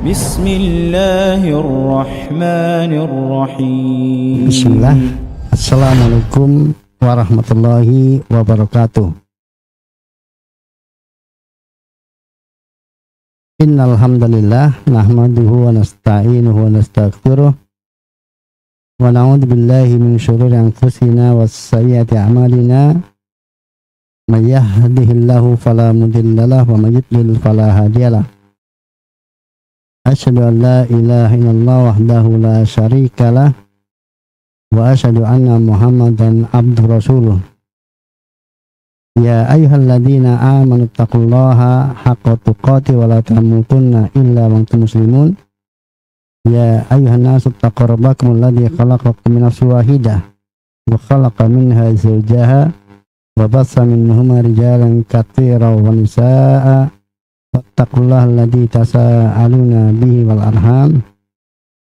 Bismillahirrahmanirrahim. Bismillah. Assalamualaikum warahmatullahi wabarakatuh. Innal hamdalillah nahmaduhu wa nasta'inuhu wa nastaghfiruh wa na'udzu billahi min syururi anfusina was sayyiati a'malina. May yahdihillahu fala mudilla lahu wa may yudlil fala hadiyalah. Asyhadu an la ilaha illallah wahdahu la syarikalah wa asyhadu anna Muhammadan abduhu rasuluh. Ya ayyuhalladzina amanu taqullaha haqqa tuqatih wa la tamutunna illa wa antum muslimun. Ya ayyuhan nasu taqu rabbakumul ladzi khalaqakum min nafsin wahidah wa khalaqa minha zawjaha wa bassa minhuma rijalan katsiran wa nisaa'a. Wattaqullaha alladzi tasaaluna bihi wal arham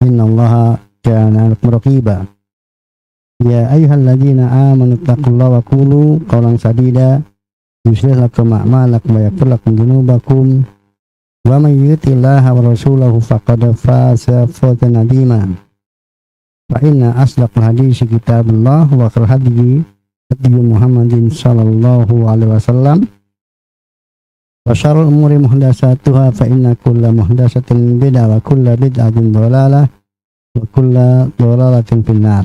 innallaha kana 'alaikum raqiba. Ya ayyuhalladzina amanu taqullaha wa qulu qawlan sadida yuslih lakum a'malakum wa yaghfir lakum dzunubakum wa may yuti'illaha wa rasulahu faqad faza fawzan 'azima. Fa inna asdaqal haditsi kitabullah wa khairal hadyi hadyu Muhammadin sallallahu alaihi wasallam. Wa syarrul umuri muhdatsatuha fa inna kulla muhdatsatin bid'ah wa kulla bid'atin dhalalah wa kulla dhalalatin finnar.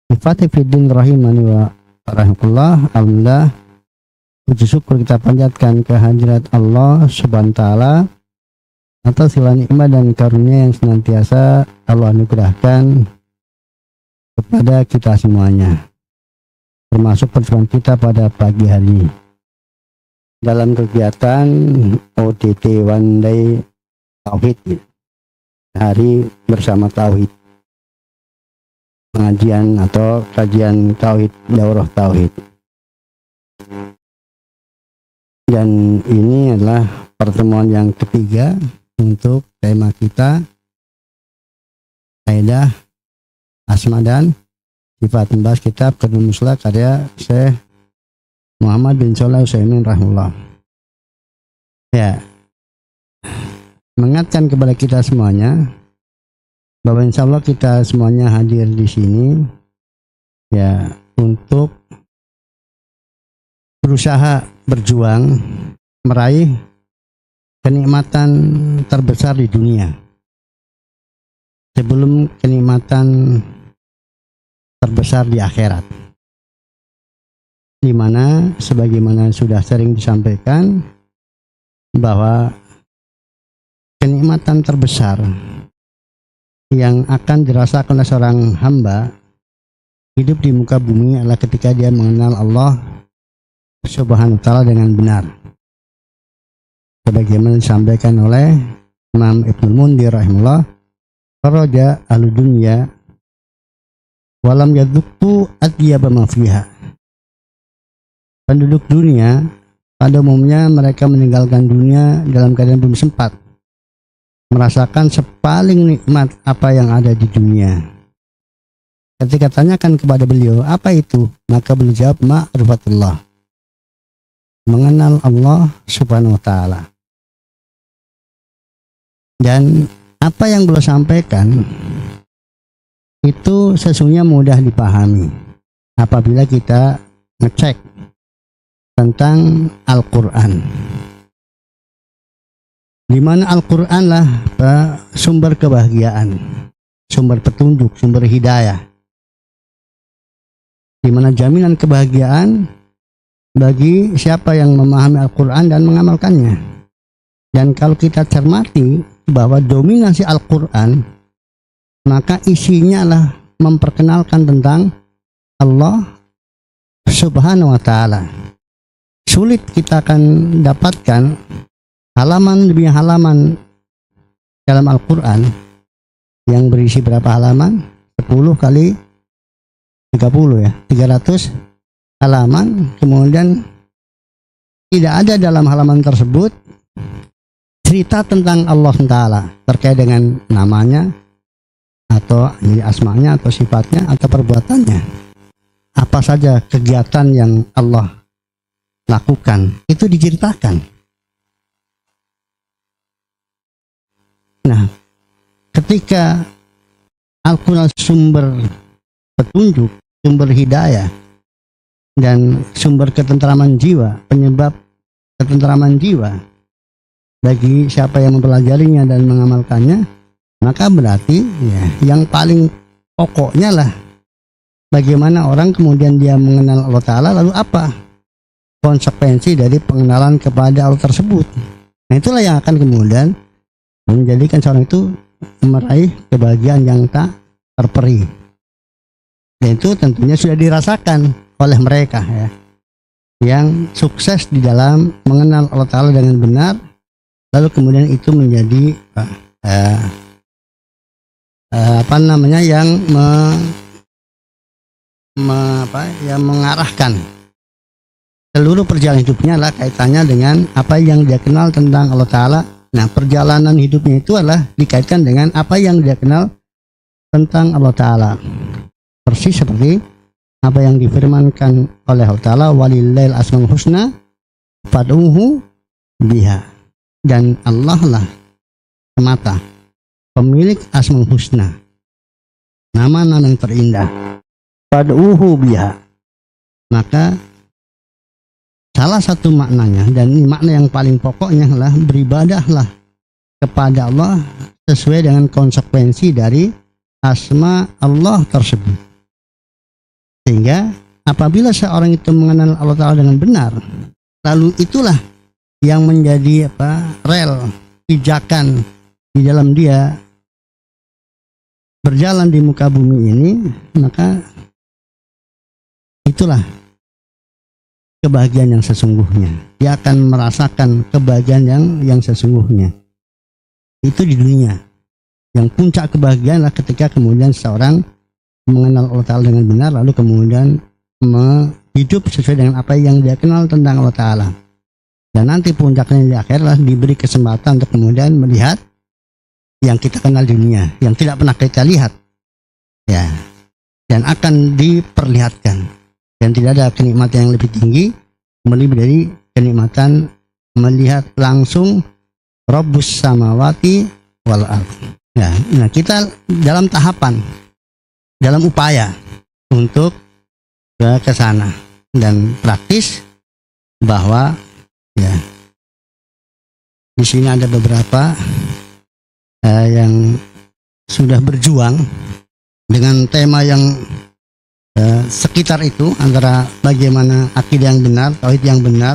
Ifati fiddin rahimani wa rahmatullah. Alhamdulillah, puji syukur kita panjatkan kehadirat Allah Subhanahu wa taala atas segala nikmat dan karunia yang senantiasa Allah anugerahkan kepada kita semuanya, termasuk perjuangan kita pada pagi hari ini dalam kegiatan OTT One Day Tauhid, hari bersama Tauhid, pengajian atau kajian Tauhid, daurah Tauhid. Dan ini adalah pertemuan yang ketiga untuk tema kita, kaidah asma dan sifat, membahas kitab Qadrul Muslah karya Syekh Muhammad bin Shalih Al-Utsaimin rahimahullah. Ya, mengingatkan kepada kita semuanya bahwa insya Allah kita semuanya hadir di sini ya untuk berusaha berjuang meraih kenikmatan terbesar di dunia sebelum kenikmatan terbesar di akhirat, di mana sebagaimana sudah sering disampaikan bahwa kenikmatan terbesar yang akan dirasakan oleh seorang hamba hidup di muka bumi adalah ketika dia mengenal Allah Subhanahu wa taala dengan benar, sebagaimana disampaikan oleh Imam Ibnul Mundhir rahimahullah, faraja ahlu dunya walam yadzuqtu atyaba ma fiha. Penduduk dunia pada umumnya mereka meninggalkan dunia dalam keadaan belum sempat merasakan sepaling nikmat apa yang ada di dunia. Ketika tanyakan kepada beliau apa itu, maka beliau jawab ma'rifatullah, mengenal Allah Subhanahu wa taala. Dan apa yang beliau sampaikan itu sesungguhnya mudah dipahami apabila kita ngecek tentang Al-Quran, di mana Al-Quran lah sumber kebahagiaan, sumber petunjuk, sumber hidayah, di mana jaminan kebahagiaan bagi siapa yang memahami Al-Quran dan mengamalkannya. Dan kalau kita cermati bahwa dominasi Al-Quran, maka isinya lah memperkenalkan tentang Allah Subhanahu wa taala. Sulit kita akan dapatkan halaman demi halaman dalam Al-Quran yang berisi berapa halaman? 10 kali 30 ya, 300 halaman. Kemudian tidak ada dalam halaman tersebut cerita tentang Allah SWT terkait dengan namanya atau asmanya atau sifatnya atau perbuatannya. Apa saja kegiatan yang Allah lakukan itu diceritakan. Nah, ketika Al-Quran sumber petunjuk, sumber hidayah, dan sumber ketentraman jiwa, penyebab ketentraman jiwa bagi siapa yang mempelajarinya dan mengamalkannya, maka berarti ya, yang paling pokoknya lah bagaimana orang kemudian dia mengenal Allah Ta'ala, lalu apa konsekuensi dari pengenalan kepada Allah tersebut. Nah, itulah yang akan kemudian menjadikan seorang itu meraih kebahagiaan yang tak terperi. Dan itu tentunya sudah dirasakan oleh mereka ya, yang sukses di dalam mengenal Allah Ta'ala dengan benar, lalu kemudian itu menjadi yang mengarahkan seluruh perjalanan hidupnya lah kaitannya dengan apa yang dia kenal tentang Allah Ta'ala. Nah, perjalanan hidupnya itu adalah dikaitkan dengan apa yang dia kenal tentang Allah Ta'ala. Persis seperti apa yang difirmankan oleh Allah Ta'ala, walillail asmaul husna fad'uhu biha. Dan Allah lah semata pemilik asmaul husna, nama-nama yang terindah. Fad'uhu biha. Maka salah satu maknanya, dan ini makna yang paling pokoknya adalah beribadahlah kepada Allah sesuai dengan konsekuensi dari asma Allah tersebut. Sehingga apabila seorang itu mengenal Allah Ta'ala dengan benar, lalu itulah yang menjadi rel pijakan di dalam dia berjalan di muka bumi ini, maka itulah kebahagiaan yang sesungguhnya. Dia akan merasakan kebahagiaan yang sesungguhnya. Itu di dunia. Yang puncak kebahagiaan adalah ketika kemudian seorang mengenal Allah Ta'ala dengan benar, lalu kemudian hidup sesuai dengan apa yang dia kenal tentang Allah Ta'ala. Dan nanti puncaknya di akhir adalah diberi kesempatan untuk kemudian melihat yang kita kenal di dunia, yang tidak pernah kita lihat. Ya. Dan akan diperlihatkan. Dan tidak ada kenikmatan yang lebih tinggi melebihi dari kenikmatan melihat langsung Rabbus samawati wal ardh. Ya, nah kita dalam tahapan, dalam upaya untuk ke sana, dan praktis bahwa ya di sini ada beberapa yang sudah berjuang dengan tema yang sekitar itu, antara bagaimana akidah yang benar, tauhid yang benar.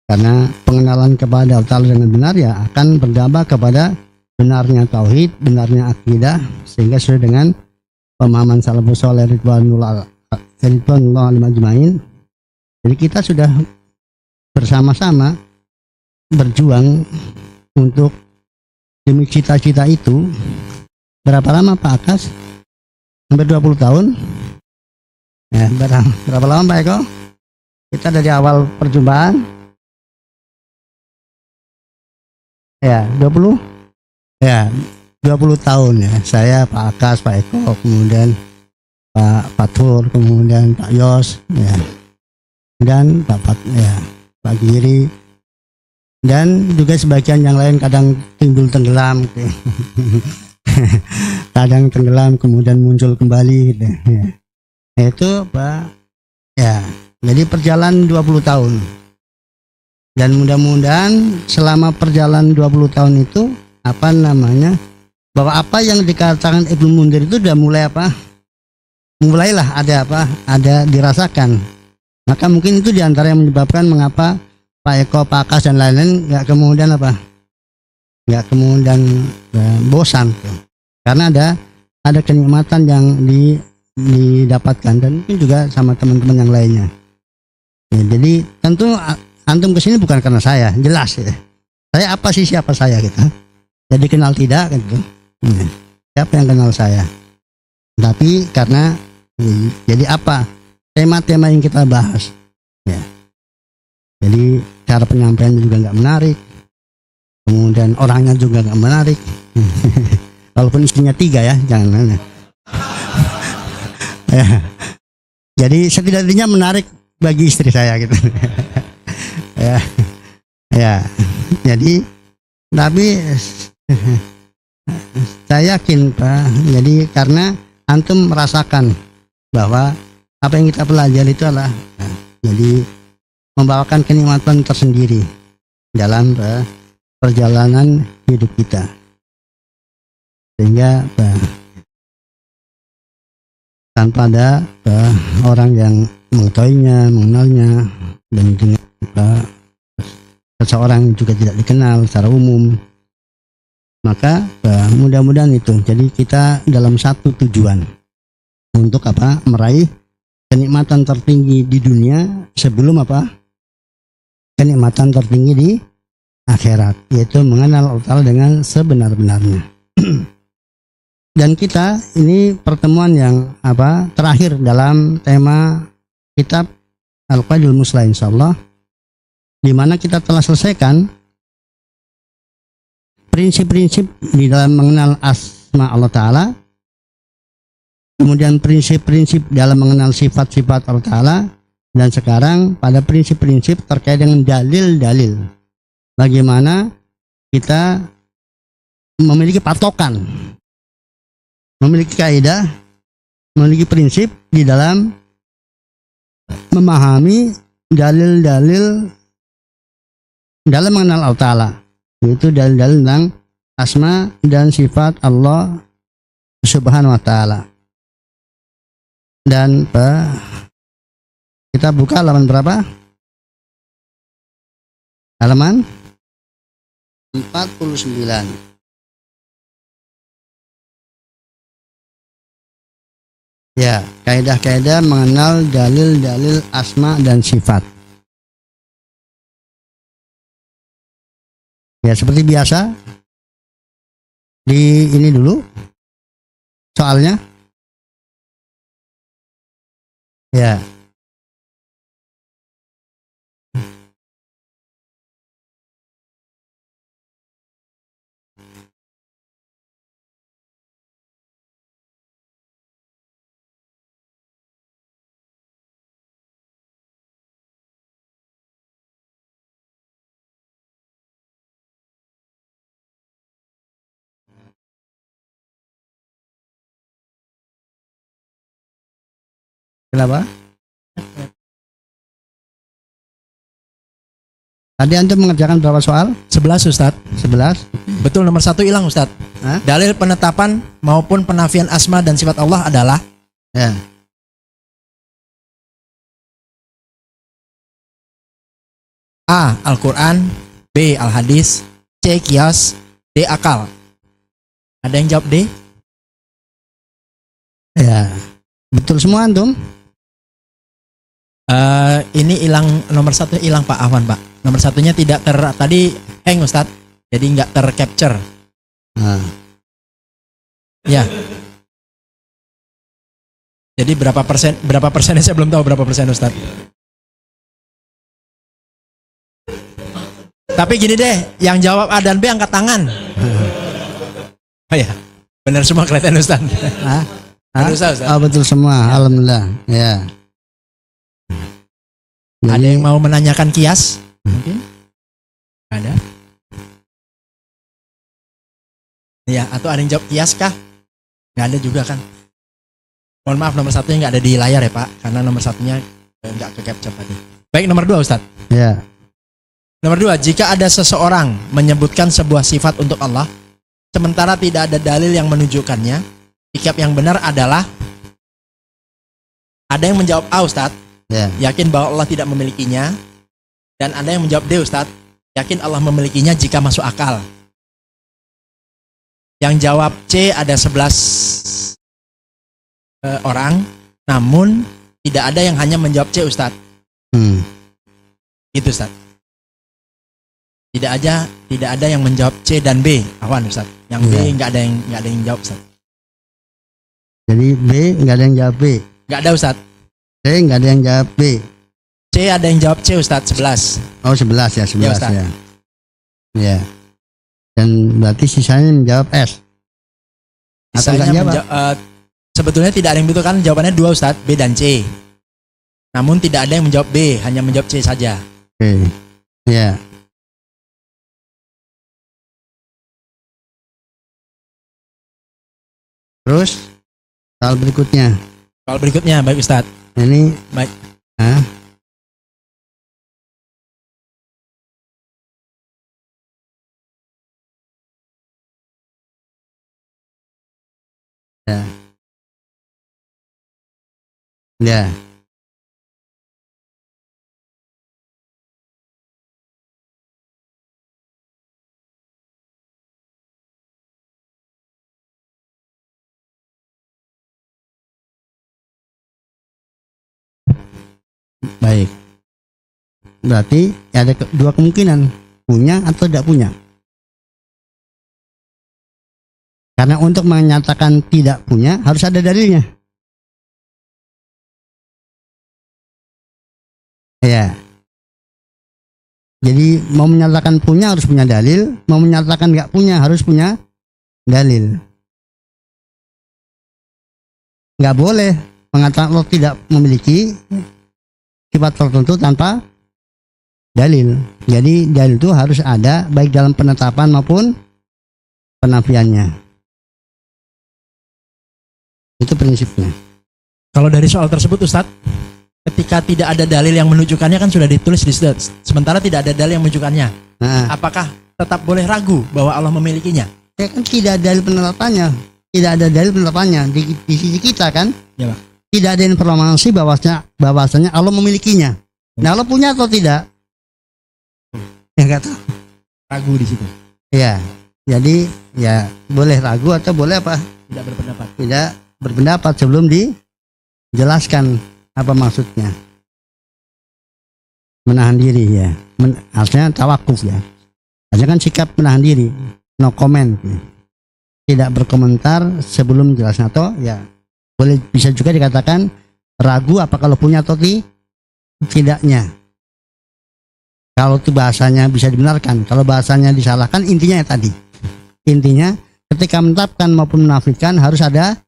Karena pengenalan kepada Allah Ta'ala dengan benar ya akan berdampak kepada benarnya tauhid, benarnya akidah, sehingga sesuai dengan pemahaman salafus saleh ridwanullah alim ajmain. Jadi kita sudah bersama-sama berjuang untuk demi cita-cita itu. Berapa lama Pak Akas? Hampir 20 tahun. Ya, berapa lama Pak Eko? Kita dari awal perjumpaan. Ya, 20? Ya, 20 tahun ya. Saya, Pak Akas, Pak Eko, kemudian Pak Fatur, kemudian Pak Yos, ya. Dan Pak Giri. Dan juga sebagian yang lain kadang timbul tenggelam. Kadang tenggelam kemudian muncul kembali gitu. Ya. Itu Pak ya, jadi perjalanan 20 tahun. Dan mudah-mudahan selama perjalanan 20 tahun itu bahwa apa yang dikatakan Ibnu Munzir itu udah mulailah ada dirasakan. Maka mungkin itu diantara yang menyebabkan mengapa Pak Eko, Pak Akas dan lain-lain nggak kemudian bosan tuh. Karena ada kenikmatan yang didapatkan, dan mungkin juga sama teman-teman yang lainnya. Ya, jadi tentu antum kesini bukan karena saya, jelas ya. Saya siapa saya gitu. Jadi kenal tidak gitu. Ya, siapa yang kenal saya? Tapi karena jadi apa tema-tema yang kita bahas. Ya. Jadi cara penyampaiannya juga nggak menarik. Kemudian orangnya juga nggak menarik. Walaupun istrinya 3 ya, jangan. Ya. Jadi setidaknya menarik bagi istri saya gitu. Ya. Jadi tapi Saya yakin Pak, jadi karena antum merasakan bahwa apa yang kita pelajari itu adalah jadi membawakan kenikmatan tersendiri dalam perjalanan hidup kita, sehingga tanpa ada orang yang mengetahuinya, mengenalnya, dan dengan seseorang juga tidak dikenal secara umum, maka mudah-mudahan itu jadi kita dalam satu tujuan untuk apa, meraih kenikmatan tertinggi di dunia sebelum apa, kenikmatan tertinggi di akhirat, yaitu mengenal Allah Ta'ala dengan sebenar-benarnya. Dan kita ini pertemuan yang apa, terakhir dalam tema kitab Al-Qaidul Muslah insyaallah, di mana kita telah selesaikan prinsip-prinsip di dalam mengenal asma Allah Ta'ala, kemudian prinsip-prinsip dalam mengenal sifat-sifat Allah Ta'ala, dan sekarang pada prinsip-prinsip terkait dengan dalil-dalil. Bagaimana kita memiliki patokan, memiliki kaidah, memiliki prinsip di dalam memahami dalil-dalil dalam mengenal Allah Ta'ala, yaitu dalil-dalil tentang asma dan sifat Allah Subhanahu wa Ta'ala. Dan kita buka halaman berapa? Halaman 49. Ya, kaidah-kaidah mengenal dalil-dalil asma dan sifat. Ya, seperti biasa, di ini dulu soalnya. Ya. Kenapa? Tadi antum mengerjakan berapa soal? 11 Ustadz. 11. Betul, nomor 1 hilang Ustadz. Hah? Dalil penetapan maupun penafian asma dan sifat Allah adalah Ya. A. Al-Quran, B. Al-Hadis, C. Qiyas, D. Akal. Ada yang jawab D? Ya. Betul semua antum? Ini hilang, nomor 1 hilang Pak Afwan Pak. Nomor 1-nya tidak tadi hang Ustadz, jadi nggak tercapture. Nah. Ya. Jadi berapa persennya saya belum tahu berapa persen Ustadz. Tapi gini deh, yang jawab A dan B angkat tangan. Oh ya, benar semua kelihatan Ustadz. Ustadz. Oh, betul semua, alhamdulillah. Ya. Ada yang mau menanyakan kias? Mungkin? Ada? Ya, atau ada yang jawab kias kah? Nggak ada juga kan? Mohon maaf, nomor 1-nya nggak ada di layar ya Pak, karena nomor 1-nya nggak ke capture tadi. Baik, nomor 2 Ustadz. Ya. Nomor 2, jika ada seseorang menyebutkan sebuah sifat untuk Allah, sementara tidak ada dalil yang menunjukkannya, sikap yang benar adalah, ada yang menjawab A Ustadz, Ya. yakin bahwa Allah tidak memilikinya, dan ada yang menjawab D Ustadz, yakin Allah memilikinya jika masuk akal. Yang jawab C ada 11 orang, namun tidak ada yang hanya menjawab C Ustadz. Gitu Ustadz. Tidak ada yang menjawab C dan B, Afwan Ustadz. Yang B nggak ada yang jawab Ustadz. Jadi B nggak ada yang jawab B. Nggak ada Ustadz. C nggak ada yang jawab B. C ada yang jawab C Ustadz, 11. Oh 11 ya, 11 Ya, ya. Ya. Dan berarti sisanya menjawab S. Atau nggak jawab? Sebetulnya tidak ada yang betul kan, jawabannya 2 Ustadz, B dan C. Namun tidak ada yang menjawab B, hanya menjawab C saja. Oke. Ya. Terus soal berikutnya. Soal berikutnya, baik Ustadz. Ini Baik. ah, ya. Ya. Baik. Berarti ada dua kemungkinan, punya atau tidak punya. Karena untuk menyatakan tidak punya harus ada dalilnya. Ya. Jadi mau menyatakan punya harus punya dalil, mau menyatakan nggak punya harus punya dalil. Nggak boleh mengatakan Allah tidak memiliki sifat tertentu tanpa dalil. Jadi dalil itu harus ada baik dalam penetapan maupun penafiannya. Itu prinsipnya. Kalau dari soal tersebut Ustadz, ketika tidak ada dalil yang menunjukkannya kan sudah ditulis di situ. Sementara tidak ada dalil yang menunjukkannya. Nah, Apakah tetap boleh ragu bahwa Allah memilikinya? ya kan tidak ada dalil penetapannya. Tidak ada dalil penetapannya di sisi kita kan. Ya, Pak. Tidak ada informasi bahwasanya Allah memilikinya. Nah, Allah punya atau tidak? Ya nggak tahu. Ragu di situ. Ya, jadi ya boleh ragu atau boleh apa? Tidak berpendapat. Tidak berpendapat sebelum dijelaskan apa maksudnya. Menahan diri ya. Artinya tawakuf ya. Artinya kan sikap menahan diri, no comment. Tidak berkomentar sebelum jelaskan atau ya boleh bisa juga dikatakan ragu apa kalau punya atau tidaknya. Kalau itu bahasanya bisa dibenarkan, kalau bahasanya disalahkan intinya ya tadi. Intinya ketika menetapkan maupun menafikan harus ada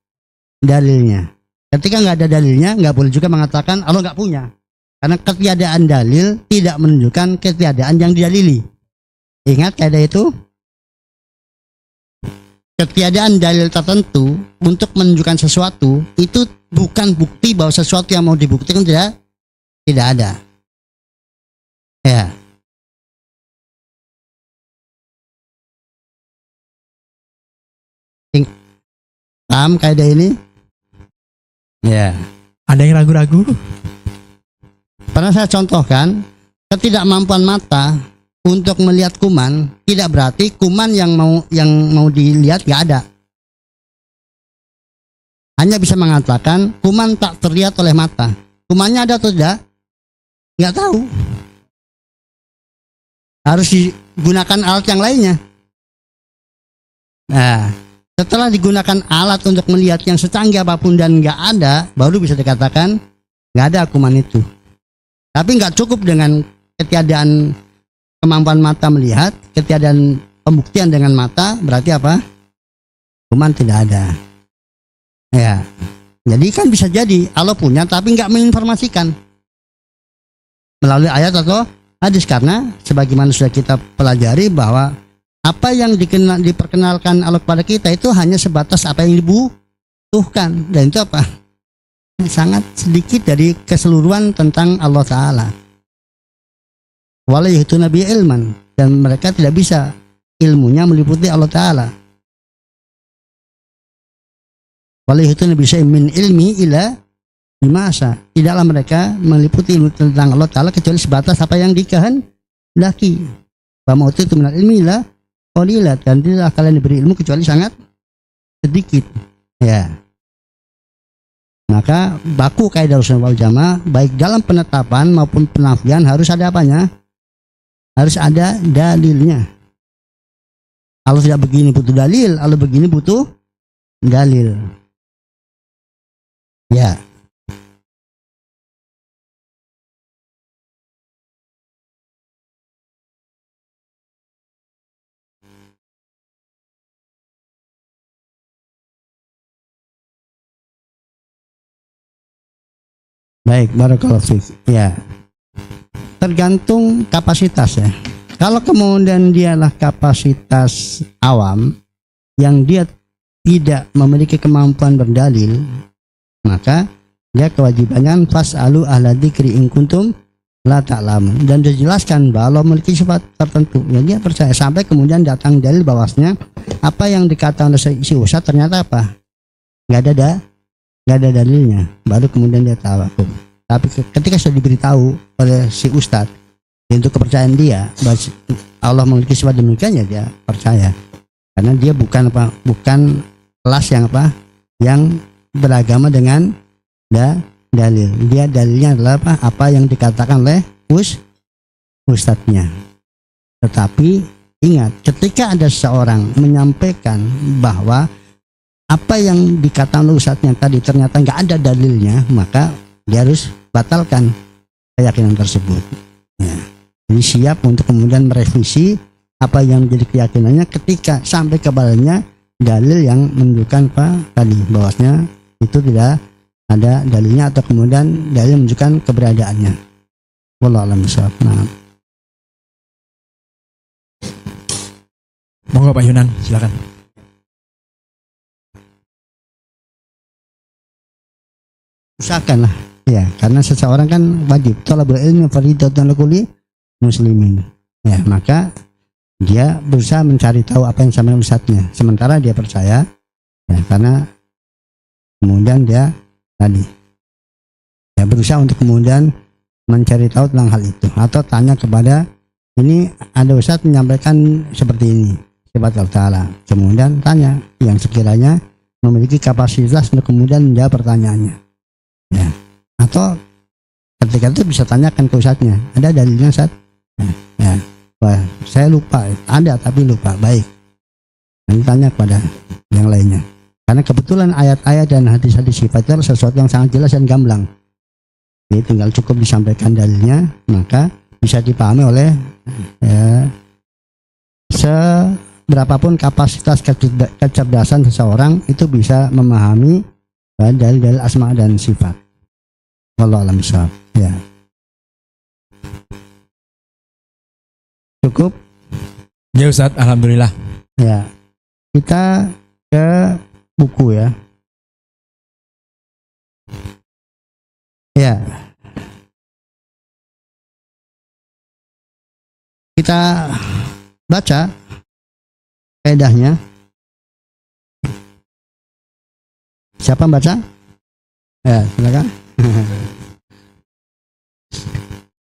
dalilnya. Ketika nggak ada dalilnya nggak boleh juga mengatakan Allah nggak punya. Karena ketiadaan dalil tidak menunjukkan ketiadaan yang didalili. Ingat kaidah itu? Ketiadaan dalil tertentu untuk menunjukkan sesuatu itu bukan bukti bahwa sesuatu yang mau dibuktikan tidak ada. Ya. Paham kaidah ini? Ya. Ada yang ragu-ragu? Pernah saya contohkan, ketidakmampuan mata untuk melihat kuman tidak berarti kuman yang mau dilihat nggak ada. Hanya bisa mengatakan kuman tak terlihat oleh mata. Kumannya ada atau tidak? Nggak tahu. Harus digunakan alat yang lainnya. Nah, setelah digunakan alat untuk melihat yang secanggih apapun dan nggak ada, baru bisa dikatakan nggak ada kuman itu. Tapi nggak cukup dengan ketiadaan kemampuan mata melihat, ketiadaan pembuktian dengan mata, berarti apa? Kuman tidak ada. Ya, jadi kan bisa jadi Allah punya tapi nggak menginformasikan melalui ayat atau hadis, karena sebagaimana sudah kita pelajari bahwa apa yang diperkenalkan Allah kepada kita itu hanya sebatas apa yang dibutuhkan, dan itu apa? Sangat sedikit dari keseluruhan tentang Allah Ta'ala. Wala yuhituna bi ilman, dan mereka tidak bisa ilmunya meliputi Allah Ta'ala. Wala yuhituna bi syai'in min ilmi illa bimasa, tidaklah mereka meliputi ilmu tentang Allah Ta'ala kecuali sebatas apa yang dikehendaki. Wa ma utitu minal ilmi illa qalila, dan tidaklah kalian diberi ilmu kecuali sangat sedikit. Ya. Maka baku kaidah Ahlussunnah wal Jamaah baik dalam penetapan maupun penafian harus ada apanya? Harus ada dalilnya. Allah tidak begini butuh dalil, Allah begini butuh dalil. Ya. Baik, barakallahu fiik. Ya. Tergantung kapasitas ya. Kalau kemudian dialah kapasitas awam yang dia tidak memiliki kemampuan berdalil, maka dia kewajibannya fas'alu ahla dzikri in kuntum la ta'lamun, dan dijelaskan bahwa Allah memiliki sifat tertentu. Ya dia percaya sampai kemudian datang dalil bahwasanya apa yang dikatakan oleh si ustaz ternyata apa? Nggak ada dalilnya. Baru kemudian dia tawakuf. Tapi ketika sudah diberitahu oleh si ustaz untuk kepercayaan dia bahwa Allah memiliki sifat demikian, ya dia percaya. Karena dia bukan kelas yang beragama dengan dalil. Dia dalilnya adalah apa yang dikatakan oleh ustadznya. Tetapi ingat, ketika ada seseorang menyampaikan bahwa apa yang dikatakan oleh ustadznya tadi ternyata nggak ada dalilnya, maka dia harus batalkan keyakinan tersebut. Ya. Jadi siap untuk kemudian merevisi apa yang menjadi keyakinannya ketika sampai kepadanya dalil yang menunjukkan bahwasanya itu tidak ada dalilnya, atau kemudian dalil menunjukkan keberadaannya. Wallahu a'lam bishawab. Nah. Monggo Pak Yunan, silakan. Usahakanlah, ya, karena seseorang kan wajib thalabul ilmi fardhatun likulli muslimin. Ya, maka dia berusaha mencari tahu apa yang sama dengan ustadznya. Sementara dia percaya, ya, karena kemudian dia tadi ya berusaha untuk kemudian mencari tahu tentang hal itu, atau tanya kepada ini ada ustadz menyampaikan seperti ini sifat Allah Ta'ala, kemudian tanya yang sekiranya memiliki kapasitas untuk kemudian menjawab pertanyaannya, ya. Atau ketika itu bisa tanyakan ke ustadznya, ada dalilnya Ustadz? Ya. Wah, saya lupa, ada tapi lupa. Baik, nanti tanya kepada yang lainnya. Karena kebetulan ayat-ayat dan hadis-hadis sifatnya sesuatu yang sangat jelas dan gamblang. Jadi tinggal cukup disampaikan dalilnya, maka bisa dipahami oleh seberapapun kapasitas kecerdasan seseorang itu bisa memahami dalil-dalil asma dan sifat. Wallahu a'lam bishawab. Ya. Cukup? Ya Ustaz, alhamdulillah. Ya. Kita ke buku ya. Ya. Kita baca kaidahnya. Siapa baca? Ya, silakan.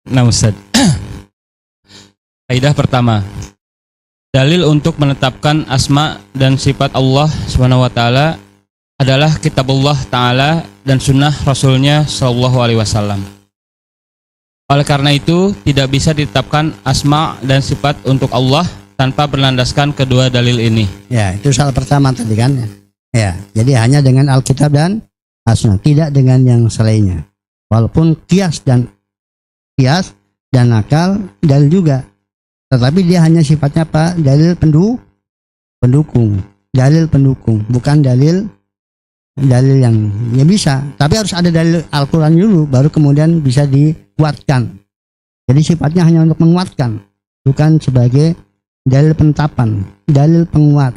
Nah Ustaz. Kaidah pertama, dalil untuk menetapkan asma dan sifat Allah SWT adalah kitabullah Ta'ala dan sunnah Rasulnya SAW. Oleh karena itu, tidak bisa ditetapkan asma dan sifat untuk Allah tanpa berlandaskan kedua dalil ini. Ya, itu soal pertama tadi kan. Ya, jadi hanya dengan Alkitab dan As-Sunnah, tidak dengan yang selainnya. Walaupun kias dan akal dalil juga. Tetapi dia hanya sifatnya dalil pendukung, dalil pendukung, bukan dalil yang ya bisa. Tapi harus ada dalil Al-Quran dulu, baru kemudian bisa dikuatkan. Jadi sifatnya hanya untuk menguatkan, bukan sebagai dalil penetapan, dalil penguat.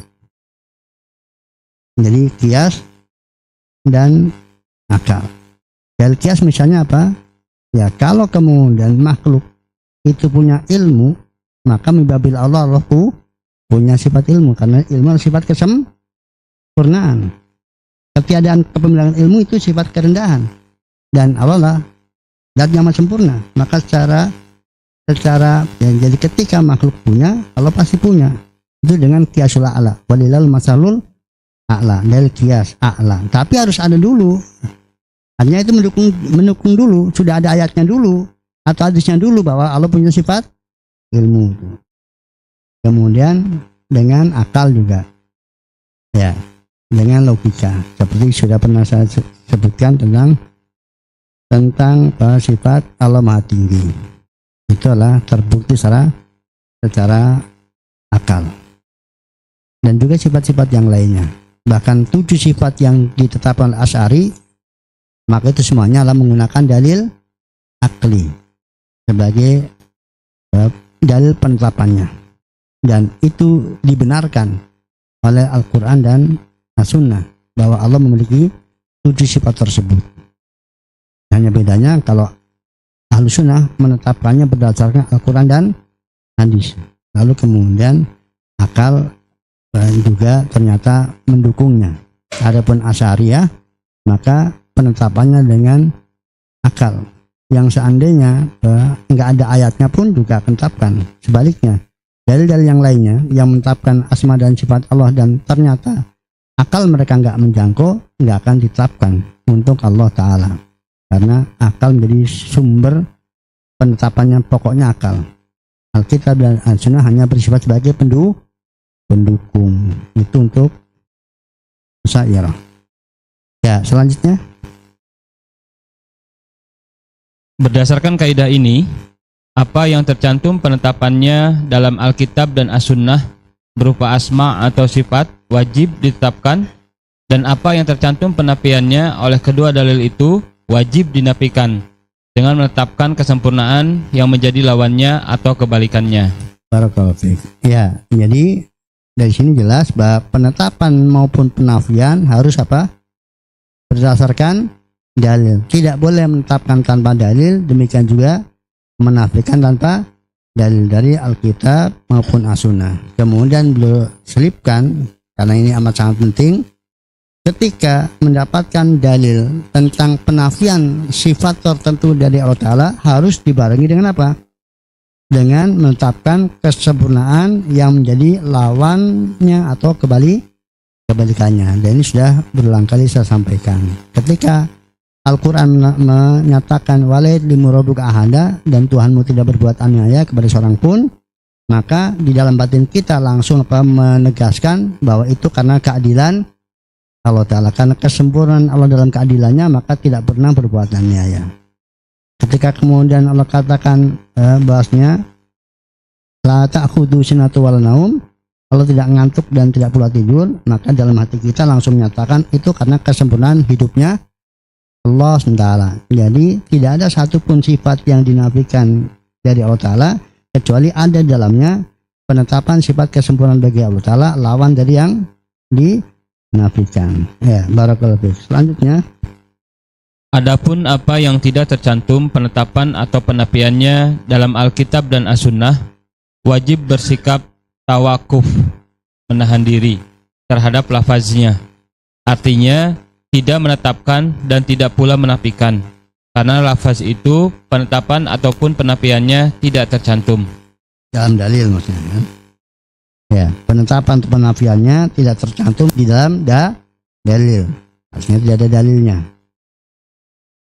Jadi kias dan akal. Dalil kias misalnya apa? Ya, kalau kemudian makhluk itu punya ilmu, maka mibabil Allah punya sifat ilmu, karena ilmu adalah sifat kesempurnaan. Ketiadaan kepemilikan ilmu itu sifat kerendahan, dan Allah lah zat yang sempurna. Maka secara ya, jadi ketika makhluk punya, Allah pasti punya. Itu dengan kiasul a'la, walilal masalul a'la, dari kias a'la. Tapi harus ada dulu, artinya itu mendukung dulu, sudah ada ayatnya dulu atau hadisnya dulu bahwa Allah punya sifat ilmu. Kemudian dengan akal juga, ya, dengan logika, seperti sudah pernah saya sebutkan tentang sifat Allah Maha Tinggi. Itu adalah terbukti secara akal. Dan juga sifat-sifat yang lainnya, bahkan 7 sifat yang ditetapkan oleh Asy'ari, maka itu semuanya adalah menggunakan dalil akli sebagai dalil penetapannya, dan itu dibenarkan oleh Al-Quran dan as-sunnah bahwa Allah memiliki 7 sifat tersebut. Hanya bedanya kalau ahlu sunnah menetapkannya berdasarkan Al-Quran dan hadis. Lalu kemudian akal juga ternyata mendukungnya. Adapun Asy'ariyah maka penetapannya dengan akal. Yang seandainya nggak ada ayatnya pun juga akan tetapkan. Sebaliknya, dalil-dalil yang lainnya yang menetapkan asma dan sifat Allah dan ternyata akal mereka nggak menjangkau, nggak akan ditetapkan untuk Allah Ta'ala. Karena akal menjadi sumber penetapannya, pokoknya akal. Alkitab dan As-Sunnah hanya bersifat sebagai pendukung. Itu untuk Asy'ariyah. Ya, selanjutnya. Berdasarkan kaidah ini, apa yang tercantum penetapannya dalam Alkitab dan As-Sunnah berupa asma atau sifat wajib ditetapkan, dan apa yang tercantum penafiannya oleh kedua dalil itu wajib dinafikan dengan menetapkan kesempurnaan yang menjadi lawannya atau kebalikannya. Barakallahu fiik. Ya, jadi dari sini jelas bahwa penetapan maupun penafian harus apa? Berdasarkan dalil. Tidak boleh menetapkan tanpa dalil, demikian juga menafikan tanpa dalil dari Alkitab maupun As-Sunnah. Kemudian beliau selipkan, karena ini amat sangat penting, ketika mendapatkan dalil tentang penafian sifat tertentu dari Allah Ta'ala harus dibarengi dengan apa? Dengan menetapkan kesempurnaan yang menjadi lawannya atau kebalikannya. Dan ini sudah berulang kali saya sampaikan. Ketika Al-Quran menyatakan walaid limurabuka ahada, dan Tuhanmu tidak berbuat aniaya kepada seorang pun, maka di dalam batin kita langsung menegaskan bahwa itu karena keadilan Allah Ta'ala, karena kesempurnaan Allah dalam keadilannya, maka tidak pernah berbuat aniaya. Ketika kemudian Allah katakan bahasnya la ta'khudhu sinatu wala naum, Allah tidak ngantuk dan tidak pula tidur, maka dalam hati kita langsung menyatakan itu karena kesempurnaan hidupnya Allah SWT. Jadi tidak ada satupun sifat yang dinafikan dari Allah Ta'ala kecuali ada dalamnya penetapan sifat kesempurnaan bagi Allah Ta'ala lawan dari yang dinafikan. Ya, barakallahu fiik. Selanjutnya, Adapun apa yang tidak tercantum penetapan atau penafiannya dalam Alkitab dan As-Sunnah, wajib bersikap tawakuf, menahan diri terhadap lafaznya. Artinya tidak menetapkan dan tidak pula menafikan, karena lafaz itu penetapan ataupun penafiannya tidak tercantum dalam dalil maksudnya. Ya, penetapan atau penafiannya tidak tercantum di dalam dalil. Artinya tidak ada dalilnya.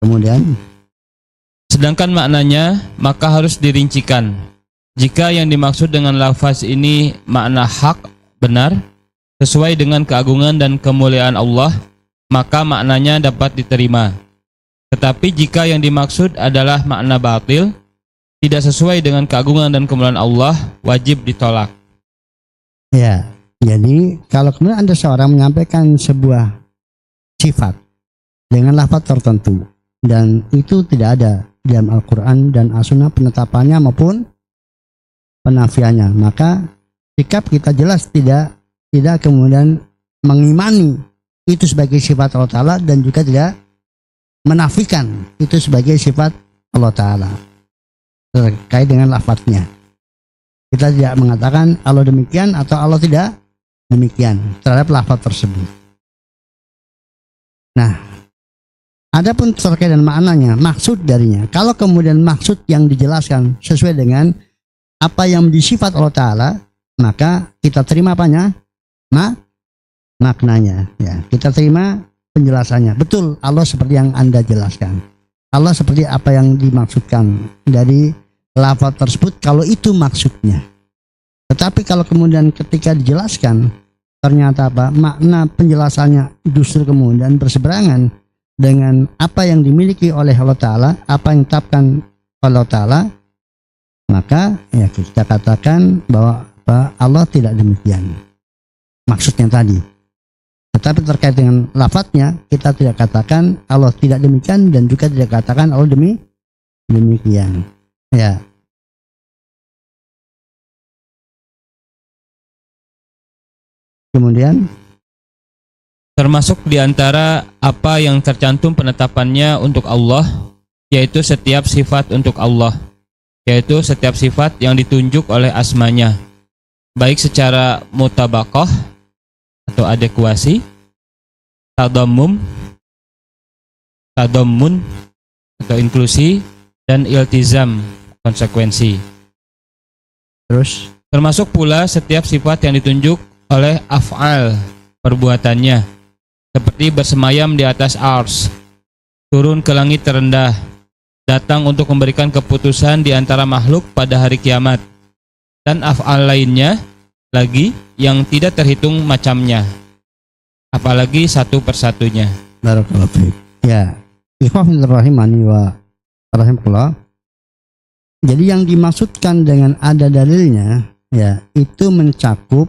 Kemudian, sedangkan maknanya maka harus dirincikan. Jika yang dimaksud dengan lafaz ini makna hak, benar, sesuai dengan keagungan dan kemuliaan Allah, maka maknanya dapat diterima. Tetapi jika yang dimaksud adalah makna batil, tidak sesuai dengan keagungan dan kemuliaan Allah, wajib ditolak. ya, jadi kalau kemudian ada seorang menyampaikan sebuah sifat dengan lafaz tertentu dan itu tidak ada dalam Al-Quran dan As-Sunnah penetapannya maupun penafiannya, maka sikap kita jelas tidak kemudian mengimani itu sebagai sifat Allah Ta'ala dan juga tidak menafikan itu sebagai sifat Allah Ta'ala terkait dengan lafadznya. Kita tidak mengatakan Allah demikian atau Allah tidak demikian terhadap lafadz tersebut. Nah, adapun terkait dengan maknanya, maksud darinya, kalau kemudian maksud yang dijelaskan sesuai dengan apa yang disifat Allah Ta'ala, maka kita terima apanya? Maknanya, ya, kita terima penjelasannya. Betul, Allah seperti yang Anda jelaskan. Allah seperti apa yang dimaksudkan dari lafaz tersebut kalau itu maksudnya. Tetapi kalau kemudian ketika dijelaskan ternyata apa? Makna penjelasannya justru kemudian berseberangan dengan apa yang dimiliki oleh Allah Ta'ala, apa yang ditetapkan Allah Ta'ala, maka ya kita katakan bahwa Allah tidak demikian maksudnya tadi. Tetapi terkait dengan lafadznya, kita tidak katakan Allah tidak demikian dan juga tidak katakan Allah demikian. Ya. Kemudian Termasuk di antara apa yang tercantum penetapannya untuk Allah, yaitu setiap sifat untuk Allah, yaitu setiap sifat yang ditunjuk oleh asmanya, baik secara mutabaqah atau adekuasi, tadammun atau inklusi, dan iltizam konsekuensi. Terus Termasuk pula setiap sifat yang ditunjuk oleh af'al perbuatannya, seperti bersemayam di atas ars, turun ke langit terendah, datang untuk memberikan keputusan di antara makhluk pada hari kiamat, dan af'al lainnya lagi yang tidak terhitung macamnya, apalagi satu persatunya. barakallahu fiik. Ya, ikhwafil rahimani wa rahimakumullah. Jadi yang dimaksudkan dengan ada dalilnya, ya, itu mencakup,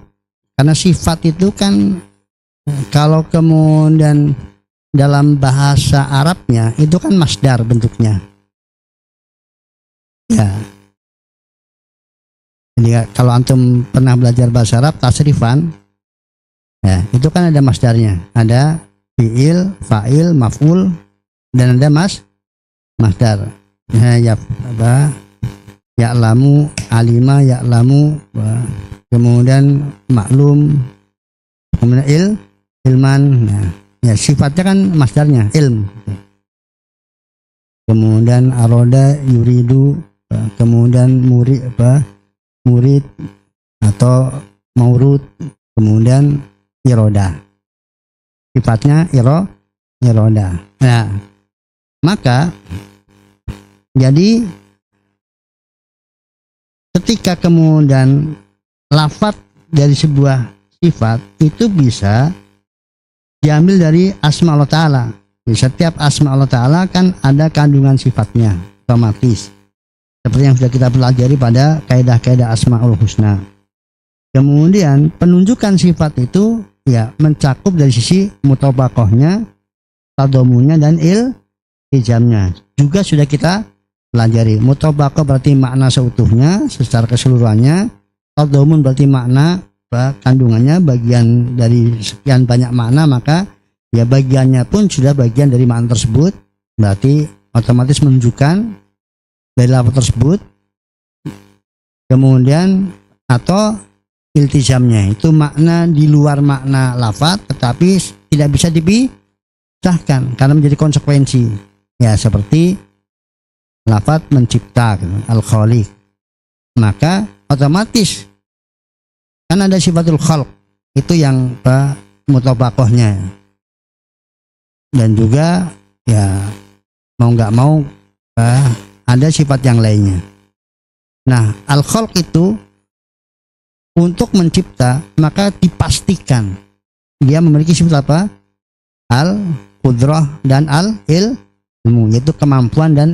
karena sifat itu kan kalau kemudian dalam bahasa Arabnya itu kan masdar bentuknya. Ya. Jadi kalau antum pernah belajar bahasa Arab tasrifan, ya, itu kan ada masdarnya, ada fiil, fa'il, maf'ul, dan ada masdar. Ya, ya'lamu, alima, ya'lamu, kemudian maklum, kemudian ilman. Nah, ya sifatnya kan masdarnya ilm. Kemudian aroda, yuridu, kemudian murid atau maurud, kemudian iroda. Sifatnya iroda. Nah, maka jadi ketika kemudian lafaz dari sebuah sifat itu bisa diambil dari asma Allah Ta'ala. Di setiap asma Allah Ta'ala kan ada kandungan sifatnya otomatis, seperti yang sudah kita pelajari pada kaidah-kaidah Asmaul Husna. Kemudian penunjukan sifat itu ya mencakup dari sisi mutabaqahnya, tadamunnya, dan iltizamnya. Juga sudah kita pelajari. Mutabaqah berarti makna seutuhnya secara keseluruhannya, tadamun berarti makna kandungannya bagian dari sekian banyak makna, maka ya bagiannya pun sudah bagian dari makna tersebut, berarti otomatis menunjukkan dari lafaz tersebut. Kemudian atau iltizamnya itu makna di luar makna lafaz tetapi tidak bisa dipisahkan karena menjadi konsekuensi, ya seperti lafaz mencipta, al-khaliq, maka otomatis kan ada sifatul khalq itu yang mutabaqahnya, dan juga ya mau nggak mau ada sifat yang lainnya. Nah, al-khalq itu untuk mencipta maka dipastikan dia memiliki sifat apa? Al-qudrah dan al-ilmu, yaitu kemampuan dan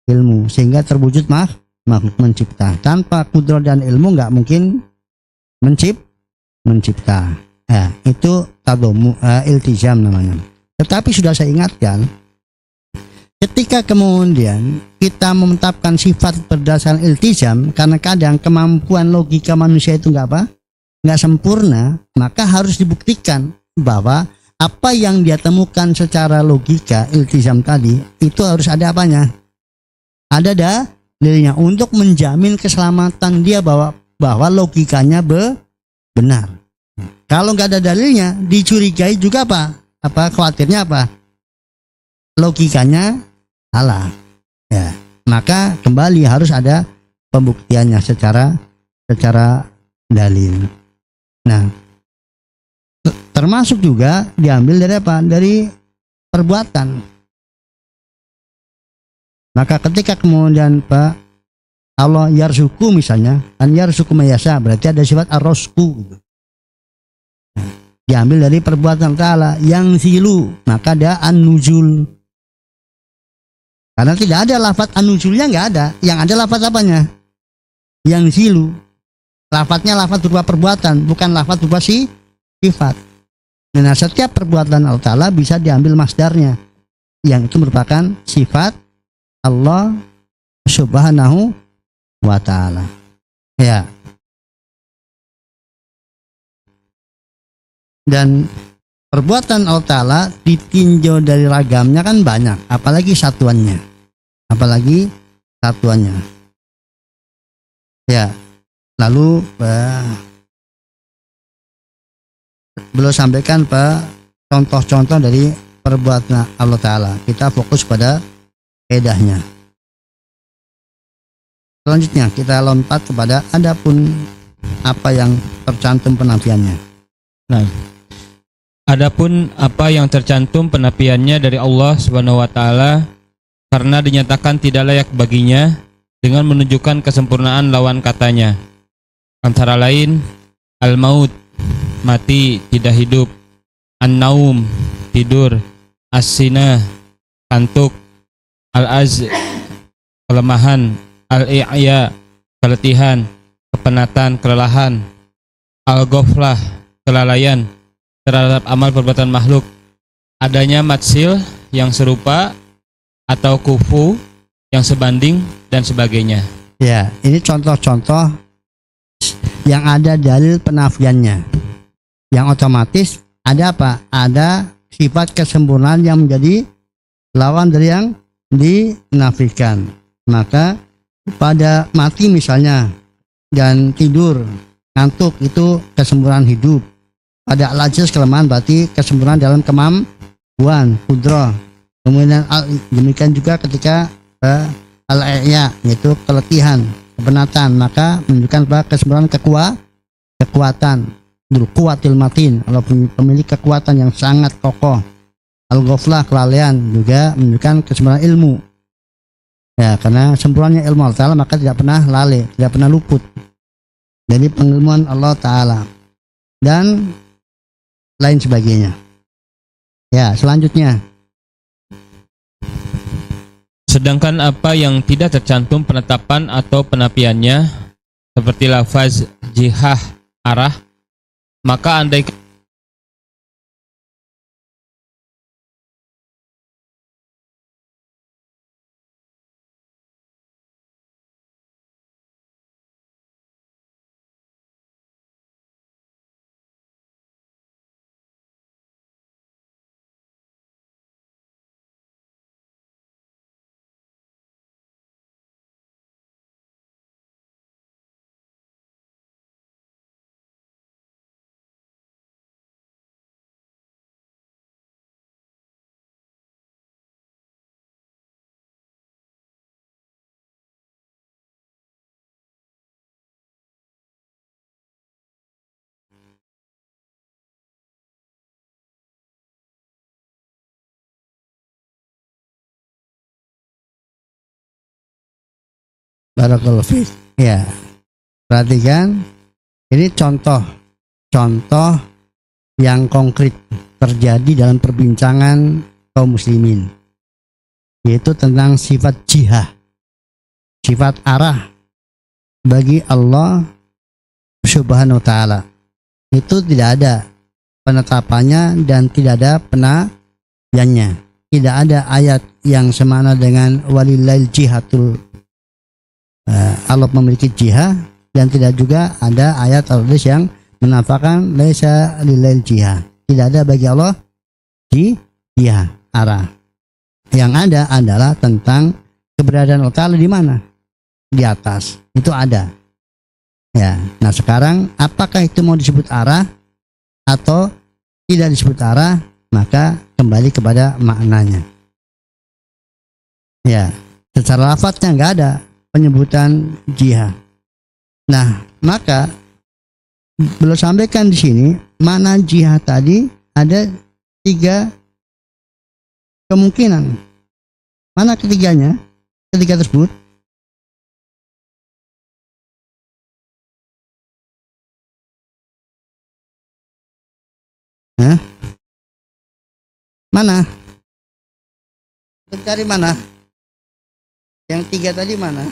ilmu, sehingga terwujud makhluk mencipta. Tanpa qudrah dan ilmu nggak mungkin mencipta. Ya, itu iltizam namanya. Tetapi sudah saya ingatkan, ketika kemudian kita menetapkan sifat berdasarkan iltizam, karena kadang kemampuan logika manusia itu nggak sempurna, maka harus dibuktikan bahwa apa yang dia temukan secara logika iltizam tadi itu harus ada apanya? Ada dalilnya untuk menjamin keselamatan dia bahwa logikanya benar. Kalau nggak ada dalilnya, dicurigai juga khawatirnya logikanya salah. Ya, maka kembali harus ada pembuktiannya secara dalil. Nah, termasuk juga diambil dari dari perbuatan. Maka ketika kemudian Allah yarzuku misalnya, an yarzuku mayasa, berarti ada sifat ar-razqu. Diambil dari perbuatan Ta'ala. Yang silu, maka ada an-nuzul. Karena tidak ada lafaz an-nuzulnya, nggak ada. Yang ada lafaz apanya? Yang silu. Lafaznya lafaz berupa perbuatan, bukan lafaz berupa sifat. Nah, setiap perbuatan Allah Ta'ala bisa diambil masdarnya, yang itu merupakan sifat Allah Subhanahu wa Ta'ala. Ya. Dan perbuatan Allah Ta'ala ditinjau dari ragamnya kan banyak, apalagi satuannya. Ya, lalu beliau sampaikan contoh-contoh dari perbuatan Allah Ta'ala. Kita fokus pada faedahnya. Selanjutnya kita lompat kepada adapun apa yang tercantum penafiannya. Nah, adapun apa yang tercantum penafiannya dari Allah Subhanahu wa taala karena dinyatakan tidak layak baginya dengan menunjukkan kesempurnaan lawan katanya. Antara lain al-maut, mati, tidak hidup, an-naum, tidur, as-sina, kantuk, al-az, kelemahan, al-i'ya, keletihan, kepenatan, kelelahan, al-ghaflah, kelalaian terhadap amal perbuatan makhluk, adanya matsil yang serupa atau kufu yang sebanding dan sebagainya. Ya, ini contoh-contoh yang ada dalil penafiannya. Yang otomatis ada apa? Ada sifat kesempurnaan yang menjadi lawan dari yang dinafikan. Maka pada mati misalnya dan tidur, ngantuk itu kesempurnaan hidup. Pada al-ajiz kelemahan berarti kesempurnaan dalam kemampuan, kudrah. Kemudian demikian juga ketika al-i'ya yaitu keletihan, kepenatan, maka menunjukkan bahwa kesempurnaan kekuatan, kuwatil matin, kalau pemilik kekuatan yang sangat kokoh. Al-ghaflah, kelalaian, juga menunjukkan kesempurnaan ilmu. Ya, karena sempurnanya ilmu Allah Ta'ala maka tidak pernah lalai, tidak pernah luput dari pengilmuan Allah Ta'ala dan lain sebagainya. Ya, selanjutnya. Sedangkan apa yang tidak tercantum penetapan atau penafiannya seperti lafaz jihah, arah, maka andai Barakallahu fiik. Ya, perhatikan ini contoh yang konkret terjadi dalam perbincangan kaum muslimin, yaitu tentang sifat jihah, sifat arah bagi Allah Subhanahu wa Ta'ala. Itu tidak ada penetapannya dan tidak ada penafiannya. Tidak ada ayat yang semana dengan walillail jihatul, Allah memiliki jihah, dan tidak juga ada ayat al-hadis yang menafikan laisa lillail jihah. Tidak ada bagi Allah jihah, arah. Yang ada adalah tentang keberadaan Allah Ta'ala di mana? Di atas. Itu ada. Ya. Nah, sekarang apakah itu mau disebut arah atau tidak disebut arah? Maka kembali kepada maknanya. Ya, secara lafadznya enggak ada penyebutan jihad. Nah, maka beliau sampaikan di sini makna jihad tadi ada 3 kemungkinan. Mana ketiganya? Ketiga tersebut? Hah? Mana? Cari mana? Yang 3 tadi mana?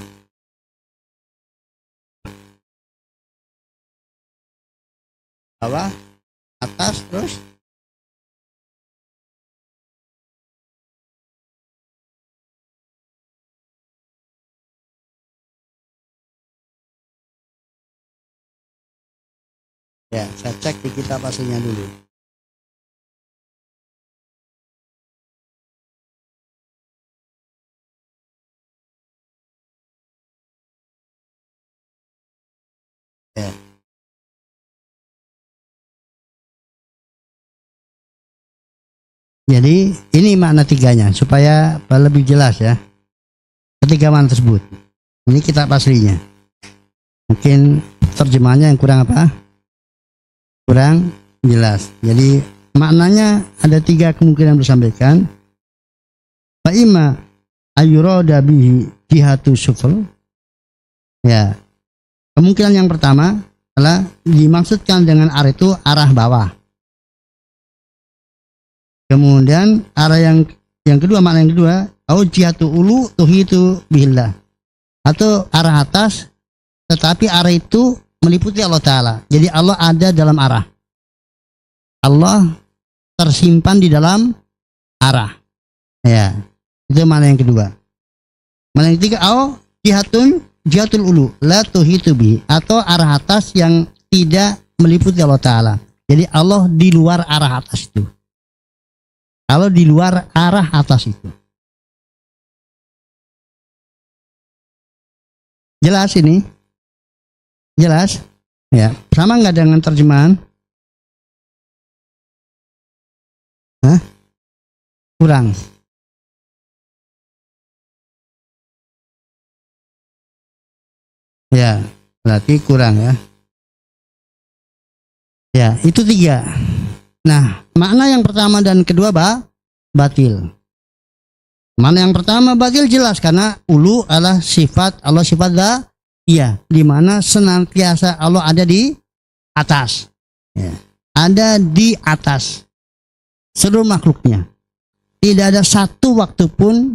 Bawah, atas, terus ya, saya cek di kitab aslinya dulu. Jadi ini makna tiganya supaya lebih jelas ya. Ketiga makna tersebut. Ini kitab aslinya. Mungkin terjemahannya yang kurang apa? Kurang jelas. Jadi maknanya ada tiga kemungkinan disampaikan. Fa imma ayyurada bihi jihatu sufl. Ya. Kemungkinan yang pertama adalah dimaksudkan dengan arah itu arah bawah. Kemudian arah yang kedua, makna yang kedua, au jihatu ulu tuhitu billah. Atau arah atas, tetapi arah itu meliputi Allah Ta'ala. Jadi Allah ada dalam arah. Allah tersimpan di dalam arah. Ya, itu makna yang kedua. Makna yang ketiga, au jihatul ulu la tuhitu bihi. Atau arah atas yang tidak meliputi Allah Ta'ala. Jadi Allah di luar arah atas itu. Kalau di luar arah atas itu. Jelas ini? Jelas? Ya. Sama nggak dengan terjemahan? Hah? Kurang. Ya, berarti kurang ya. Ya, itu tiga. Nah, makna yang pertama dan kedua batil. Makna yang pertama batil jelas karena ulu adalah sifat Allah, sifat iya, di mana senantiasa Allah ada di atas. Ya. Ada di atas seluruh makhluknya. Tidak ada satu waktu pun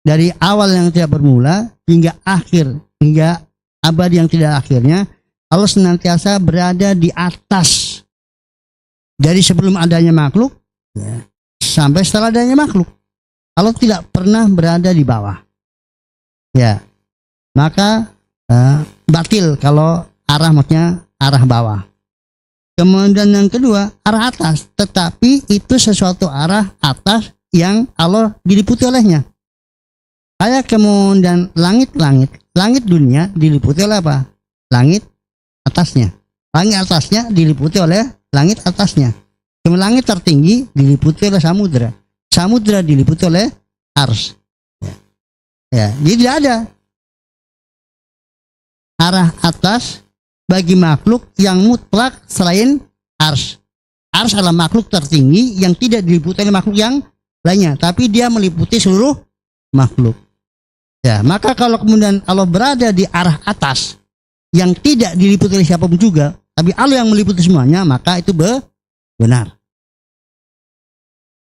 dari awal yang tidak bermula hingga akhir, hingga abadi yang tidak akhirnya, Allah senantiasa berada di atas. Dari sebelum adanya makhluk ya, sampai setelah adanya makhluk, Allah tidak pernah berada di bawah. Ya, maka batil kalau arah maksudnya arah bawah. Kemudian yang kedua arah atas, tetapi itu sesuatu arah atas yang Allah diliputi olehnya. Kayak kemudian langit dunia diliputi oleh apa? Langit atasnya. Langit atasnya diliputi oleh langit atasnya. Kemudian langit tertinggi diliputi oleh samudra. Samudra diliputi oleh ars. Ya, jadi tidak ada arah atas bagi makhluk yang mutlak selain ars. Ars adalah makhluk tertinggi yang tidak diliputi oleh makhluk yang lainnya, tapi dia meliputi seluruh makhluk. Ya, maka kalau kemudian Allah berada di arah atas yang tidak diliputi oleh siapapun juga, tapi Allah yang meliputi semuanya, maka itu benar.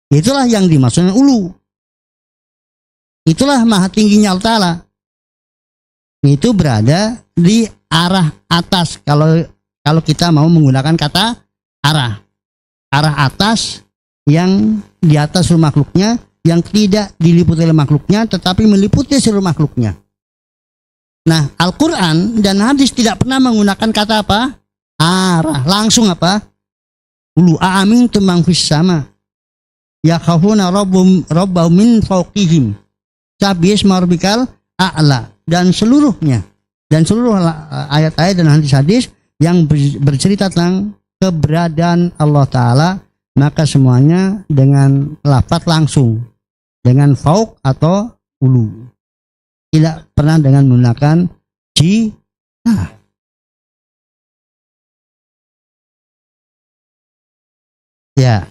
Itulah yang dimaksudkan ulu. Itulah maha tingginya Allah Ta'ala. Itu berada di arah atas. Kalau kita mau menggunakan kata arah. Arah atas yang di atas seluruh makhluknya, yang tidak diliputi oleh makhluknya, tetapi meliputi seluruh makhluknya. Nah, Al-Quran dan hadis tidak pernah menggunakan kata apa? Arah. Langsung apa? Ulu amin tumang fis sama. Ya khafuna rabbahum min fawqihim. Sabis marbikal a'la. Dan seluruhnya. Dan seluruh ayat-ayat dan hadis-hadis yang bercerita tentang keberadaan Allah Ta'ala, maka semuanya dengan lafaz langsung. Dengan fauq atau ulu. Tidak pernah dengan menggunakan jihah. Ya.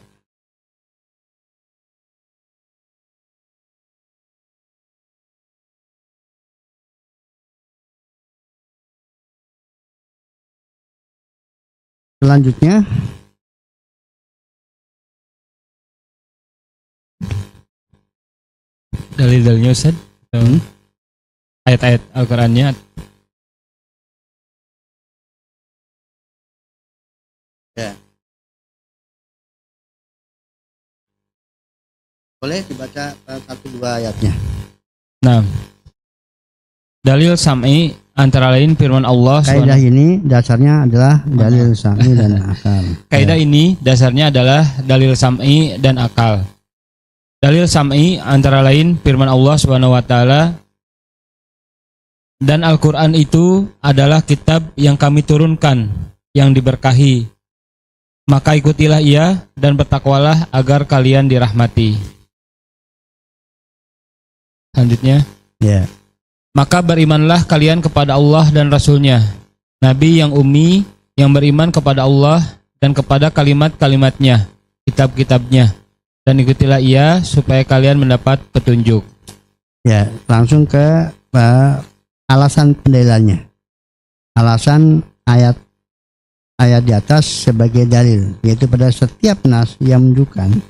Selanjutnya dalil-dalilnya Ustaz. Ayat-ayat Al-Qur'annya. Ya. Boleh dibaca satu dua ayatnya. Nah, dalil sam'i antara lain firman Allah. Kaidah ini dasarnya adalah dalil sam'i dan akal. Kaidah ini dasarnya adalah dalil sam'i dan akal. Dalil sam'i antara lain firman Allah Subhanahu wa taala, dan Al-Qur'an itu adalah kitab yang kami turunkan yang diberkahi, maka ikutilah ia dan bertakwalah agar kalian dirahmati. Selanjutnya, Ya. maka berimanlah kalian kepada Allah dan Rasul-Nya, Nabi yang ummi, yang beriman kepada Allah dan kepada kalimat-kalimatnya, kitab-kitabnya, dan ikutilah ia supaya kalian mendapat petunjuk. Ya, langsung ke alasan pendalilannya. Alasan ayat di atas sebagai dalil, yaitu pada setiap nas yang menunjukkan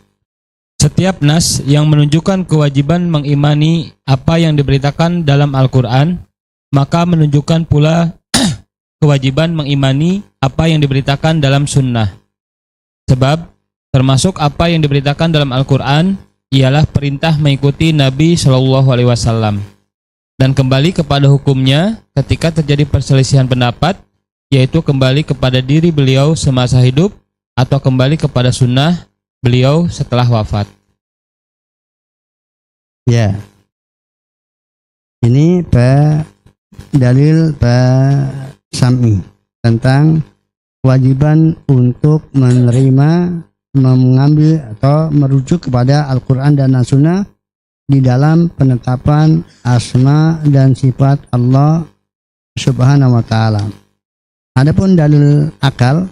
Setiap nas yang menunjukkan kewajiban mengimani apa yang diberitakan dalam Al-Quran, maka menunjukkan pula kewajiban mengimani apa yang diberitakan dalam sunnah. Sebab termasuk apa yang diberitakan dalam Al-Quran ialah perintah mengikuti Nabi Shallallahu Alaihi Wasallam dan kembali kepada hukumnya ketika terjadi perselisihan pendapat, yaitu kembali kepada diri beliau semasa hidup atau kembali kepada sunnah beliau setelah wafat. ya. Ini dalil Sami tentang kewajiban untuk menerima, mengambil atau merujuk kepada Al-Quran dan As-Sunnah di dalam penetapan asma dan sifat Allah Subhanahu wa Ta'ala. Adapun dalil akal,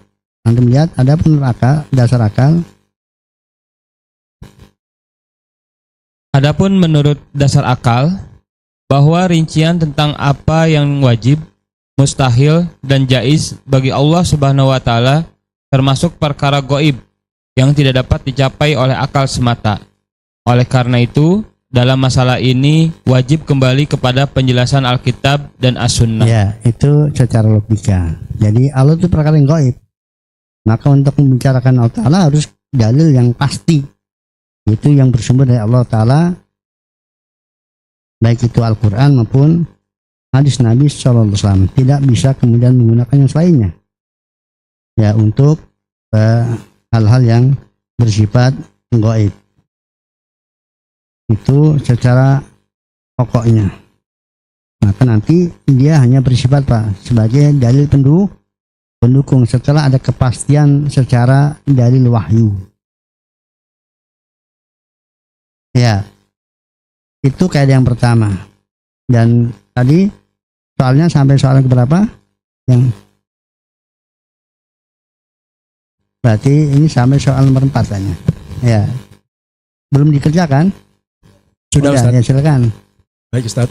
Anda melihat adapun akal, dasar akal. Adapun menurut dasar akal, bahwa rincian tentang apa yang wajib, mustahil, dan jaiz bagi Allah Subhanahu wa Ta'ala termasuk perkara gaib yang tidak dapat dicapai oleh akal semata. Oleh karena itu, dalam masalah ini wajib kembali kepada penjelasan Alkitab dan As-Sunnah. Ya, itu secara logika. Jadi Allah itu perkara yang gaib. Maka untuk membicarakan Allah Ta'ala harus dalil yang pasti. Itu yang bersumber dari Allah Ta'ala, baik itu Al-Quran maupun hadis Nabi SAW. Tidak bisa kemudian menggunakan yang selainnya ya untuk hal-hal yang bersifat gaib. Itu secara pokoknya. Maka nanti dia hanya bersifat sebagai dalil pendukung setelah ada kepastian secara dalil wahyu. Ya, itu kaidah yang pertama. Dan tadi soalnya sampai soal keberapa? Yang berarti ini sampai soal nomor 4 tanya. Ya, belum dikerjakan? Sudah, Ustaz. Ya, silakan. Baik, Ustaz.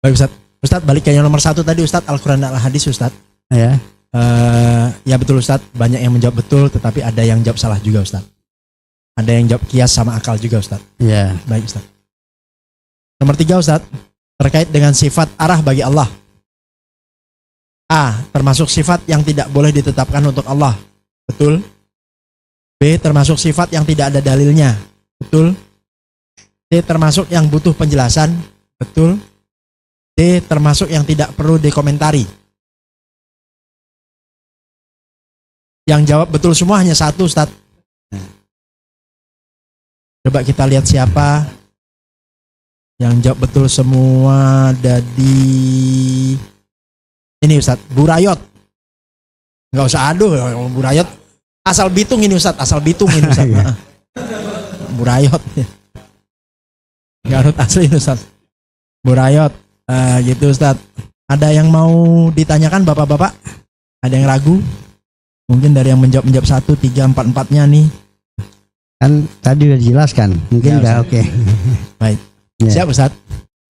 Baik, Ustaz. Ustaz, balik ke yang nomor 1 tadi, Ustaz, Al-Quran dan Al-Hadis, Ustaz. Ya. Ya betul, Ustaz, banyak yang menjawab betul, tetapi ada yang jawab salah juga, Ustaz. Ada yang jawab kias sama akal juga, Ustaz. Ya. Baik, Ustaz. Nomor 3, Ustaz, terkait dengan sifat arah bagi Allah. A, termasuk sifat yang tidak boleh ditetapkan untuk Allah. Betul. B, termasuk sifat yang tidak ada dalilnya. Betul. C, termasuk yang butuh penjelasan. Betul. D, termasuk yang tidak perlu dikomentari. Yang jawab betul semua hanya 1, Ustaz. Coba kita lihat siapa yang jawab betul semua. Ada di ini, Ustaz, Burayot. Nggak usah aduh, Burayot asal Bitung ini, Ustaz, asal Bitung ini, Ustaz. Burayot. Garut asli, Ustaz. Burayot. Gitu, Ustaz. Ada yang mau ditanyakan, Bapak-bapak? Ada yang ragu? Mungkin dari yang menjawab 1, 3, 4, 4-nya nih. Kan tadi udah dijelaskan. Mungkin Ya, udah Ustaz. oke. Baik. Ya. Siap, Ustaz?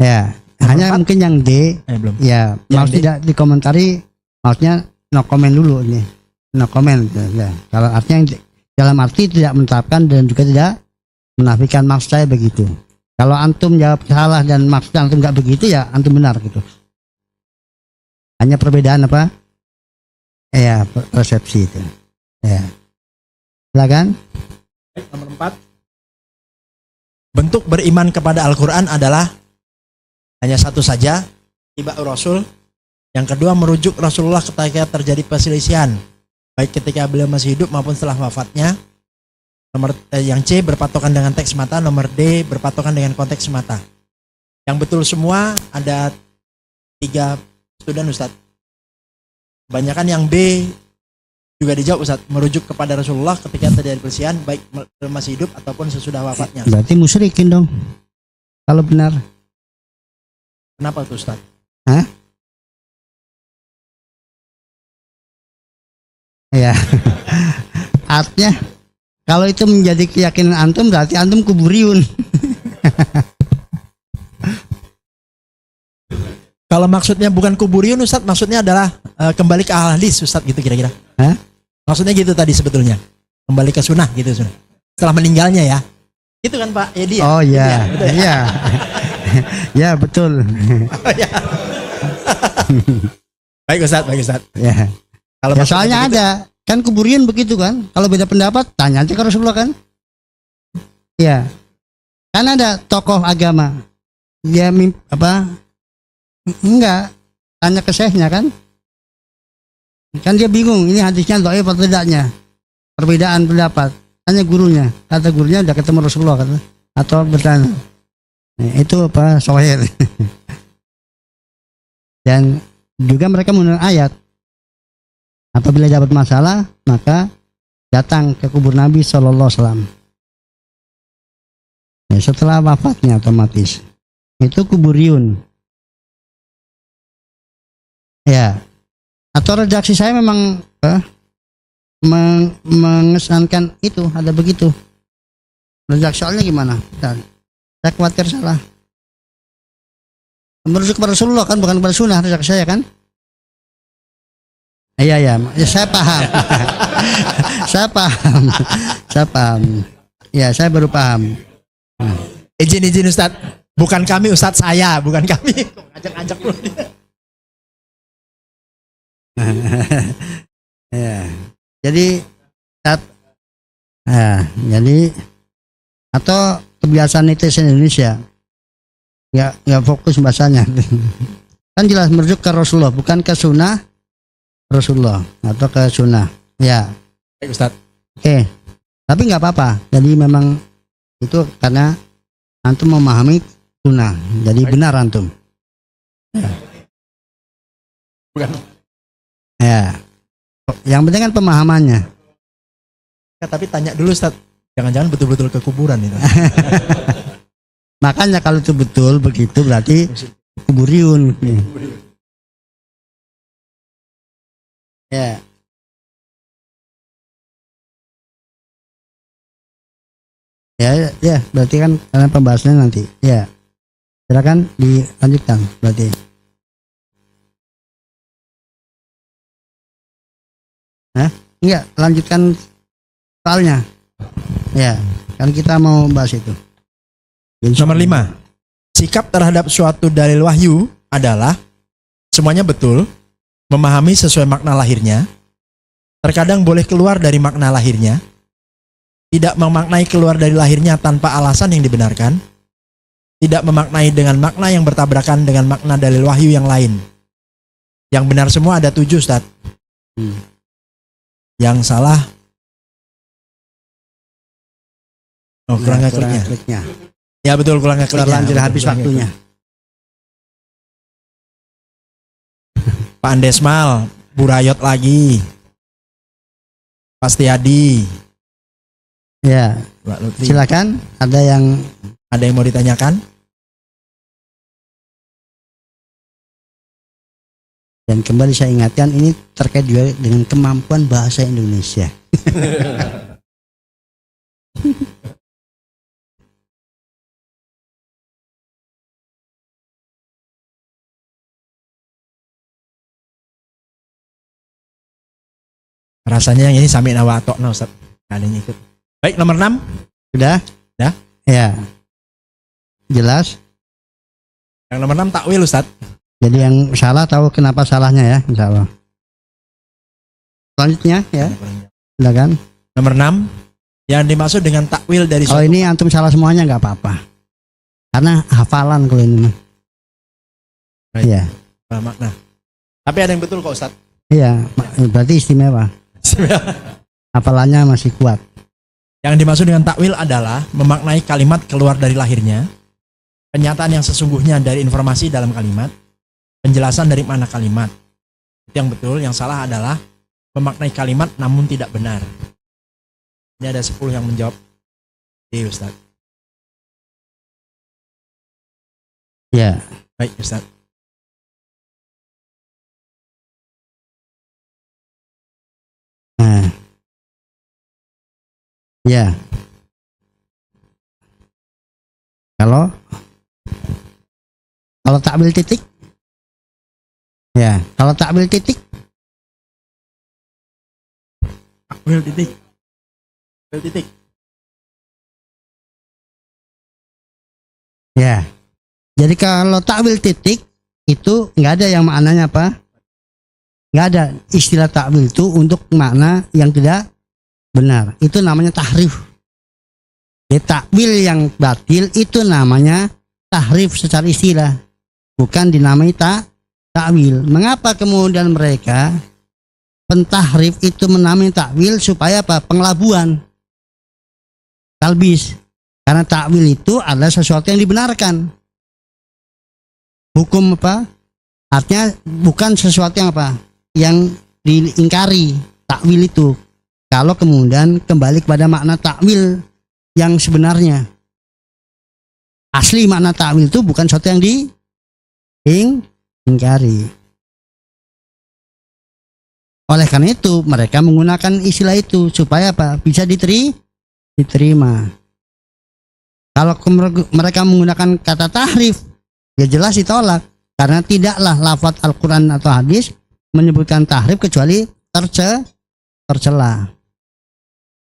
Ya, Nomor hanya 4? mungkin yang D. Belum. Ya, Yang mau D. tidak dikomentari, maksudnya no comment dulu nih. No comment. Ya. Kalau artinya dalam arti tidak menetapkan dan juga tidak menafikan, maksud saya begitu. Kalau antum jawab salah dan maksud antum nggak begitu, ya antum benar gitu. Hanya perbedaan apa? Ya, persepsi itu. Ya. Silakan. Nomor 4. Bentuk beriman kepada Al-Quran adalah hanya satu saja, ittiba'ur Rasul. Yang kedua, merujuk Rasulullah ketika terjadi perselisihan, baik ketika beliau masih hidup maupun setelah wafatnya. Yang C, berpatokan dengan teks semata. Nomor D, berpatokan dengan konteks semata. Yang betul semua ada 3 student Ustaz. Kebanyakan yang B juga dijawab Ustaz, merujuk kepada Rasulullah ketika terjadi perselisihan baik masih hidup ataupun sesudah wafatnya. Berarti musyrikin dong. Kalau benar. Kenapa tuh Ustaz? Hah? Ya. Artinya kalau itu menjadi keyakinan antum berarti antum kuburiyun. Kalau maksudnya bukan kuburiyun Ustaz, maksudnya adalah kembali ke hadis Ustaz gitu kira-kira. Hah? Maksudnya gitu tadi sebetulnya. Kembali ke sunnah gitu sunnah. Setelah meninggalnya ya. Itu kan Pak Edi ya? Oh iya. Betul ya? Iya. Ya betul. Oh, ya. Baik Ustaz, baik Ustaz. Ya. Kalau Ya maksudnya soalnya begitu- ada kan kuburiyun begitu kan. Kalau beda pendapat tanya aja ke Rasulullah kan. Ya. Kan ada tokoh agama. Dia enggak tanya ke syekhnya kan. Kan dia bingung ini hadisnya dhaif atau tidaknya. Perbedaan pendapat. Tanya gurunya. Kata gurunya udah ketemu Rasulullah kata. Atau bertanya. Nah, itu apa? Sohir. Dan juga mereka menggunakan ayat. Apabila dapat masalah, maka datang ke kubur Nabi SAW. Ya, setelah wafatnya otomatis. Itu kuburiyun. Ya. Atau redaksi saya memang mengesankan itu, ada begitu. Redaksi soalnya gimana? Bentar. Saya khawatir salah. Merujuk kepada Rasulullah kan, bukan kepada sunnah redaksi saya kan? Iya ya, saya paham. Saya paham. Saya paham. Ya, saya baru paham. Izin Ustaz. Bukan kami Ustaz, saya, bukan kami. Ajak-ajak dulu. Ya. Jadi jadi atau kebiasaan netizen Indonesia nggak fokus bahasanya. Kan jelas merujuk ke Rasulullah, bukan ke sunnah Rasulullah atau ke sunnah. Ya. Baik Ustaz. Oke. Tapi nggak apa-apa. Jadi memang itu karena antum memahami sunnah. Jadi Baik. benar antum. Bukan. Ya. Yang penting kan pemahamannya. Ya, tapi tanya dulu Ustaz. Jangan-jangan betul-betul ke kuburan itu. Makanya kalau itu betul begitu berarti kuburiyun. Ya. Ya, berarti kan karena pembahasannya nanti. Ya. Silakan dilanjutkan berarti. Enggak, lanjutkan soalnya. Ya, kan kita mau bahas itu. Nomor 5. Sikap terhadap suatu dalil wahyu adalah semuanya betul, memahami sesuai makna lahirnya, terkadang boleh keluar dari makna lahirnya, tidak memaknai keluar dari lahirnya tanpa alasan yang dibenarkan, tidak memaknai dengan makna yang bertabrakan dengan makna dalil wahyu yang lain. Yang benar semua ada 7 Ustaz. Yang salah kurang kliknya. Ya betul, kurang kliknya. Terlanjur habis waktunya. Pak Andesmal, Burayot lagi. Pasti Adi. Ya, Mbak Lutfi. silakan. Ada yang mau ditanyakan? dan kembali saya ingatkan ini terkait juga dengan kemampuan bahasa Indonesia. Rasanya yang ini sampai nawatok Ustaz. Nggak ada yang ikut. Baik, nomor 6. Sudah? Sudah. Ya. Jelas. Yang nomor 6 takwil Ustaz. Jadi yang salah tahu kenapa salahnya ya, insya Allah. Selanjutnya ya, silakan. Nomor 6. Yang dimaksud dengan takwil dari Kalau ini antum salah semuanya nggak apa-apa. Karena hafalan kalau ini. Baik. Iya. makna. Tapi ada yang betul kok Ustaz. Iya, berarti istimewa. Hafalannya masih kuat. Yang dimaksud dengan takwil adalah memaknai kalimat keluar dari lahirnya, kenyataan yang sesungguhnya dari informasi dalam kalimat, penjelasan dari makna kalimat. Itu yang betul, yang salah adalah memaknai kalimat namun tidak benar. Ini ada 10 yang menjawab. Iya Ustaz. Ya. Baik Ustaz. Nah. Ya. Kalau takwil titik, ya. Kalau takwil titik, Takwil titik. Takwil titik. ya. Jadi kalau takwil titik itu nggak ada yang maknanya apa? Nggak ada istilah takwil itu untuk makna yang tidak benar. Itu namanya tahrif. Jadi takwil yang batil itu namanya tahrif secara istilah, bukan dinamai takwil. Mengapa kemudian mereka pentahrif itu menamai takwil supaya apa? Pengelabuan, talbis. Karena takwil itu adalah sesuatu yang dibenarkan. Hukum apa? Artinya bukan sesuatu yang apa? Yang diingkari. Takwil itu. Kalau kemudian kembali kepada makna takwil yang sebenarnya. Asli makna takwil itu bukan sesuatu yang diingkari. Oleh karena itu mereka menggunakan istilah itu supaya apa? Bisa diterima. Kalau mereka menggunakan kata tahrif, ya jelas ditolak. Karena tidaklah lafaz Al-Quran atau hadis menyebutkan tahrif kecuali tercela.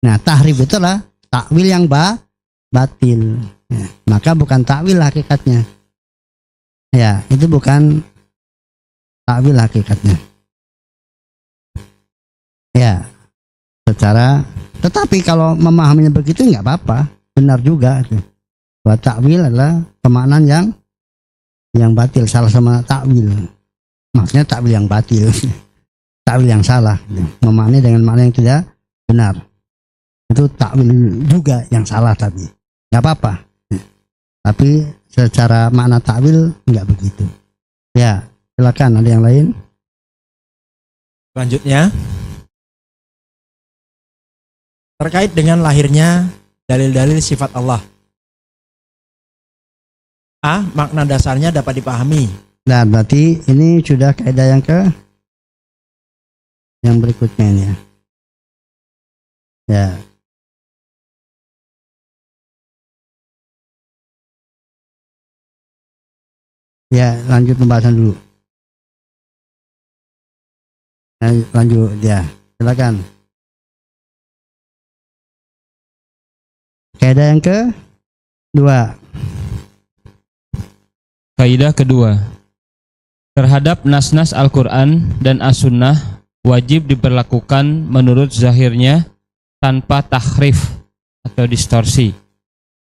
Nah, tahrif itulah takwil yang batil. Ya, maka bukan takwil hakikatnya. Ya, itu bukan takwil hakikatnya. Ya, tetapi kalau memahaminya begitu nggak apa-apa, benar juga. Bahwa takwil adalah pemaknaan yang batil, salah sama takwil. Maksudnya takwil yang batil, takwil yang salah, memaknai dengan makna yang tidak benar. Itu takwil juga yang salah, tapi nggak apa-apa. Tapi secara makna takwil nggak begitu. Ya, silakan ada yang lain. Selanjutnya, terkait dengan lahirnya dalil-dalil sifat Allah. A. Makna dasarnya dapat dipahami. Nah, berarti ini sudah kaidah yang berikutnya ini ya. Ya. Ya, lanjut pembahasan dulu. Lanjut ya. Silakan. Kaidah yang kedua. Kaidah kedua, terhadap nas-nas Al-Quran dan As-Sunnah wajib diberlakukan menurut zahirnya tanpa tahrif atau distorsi.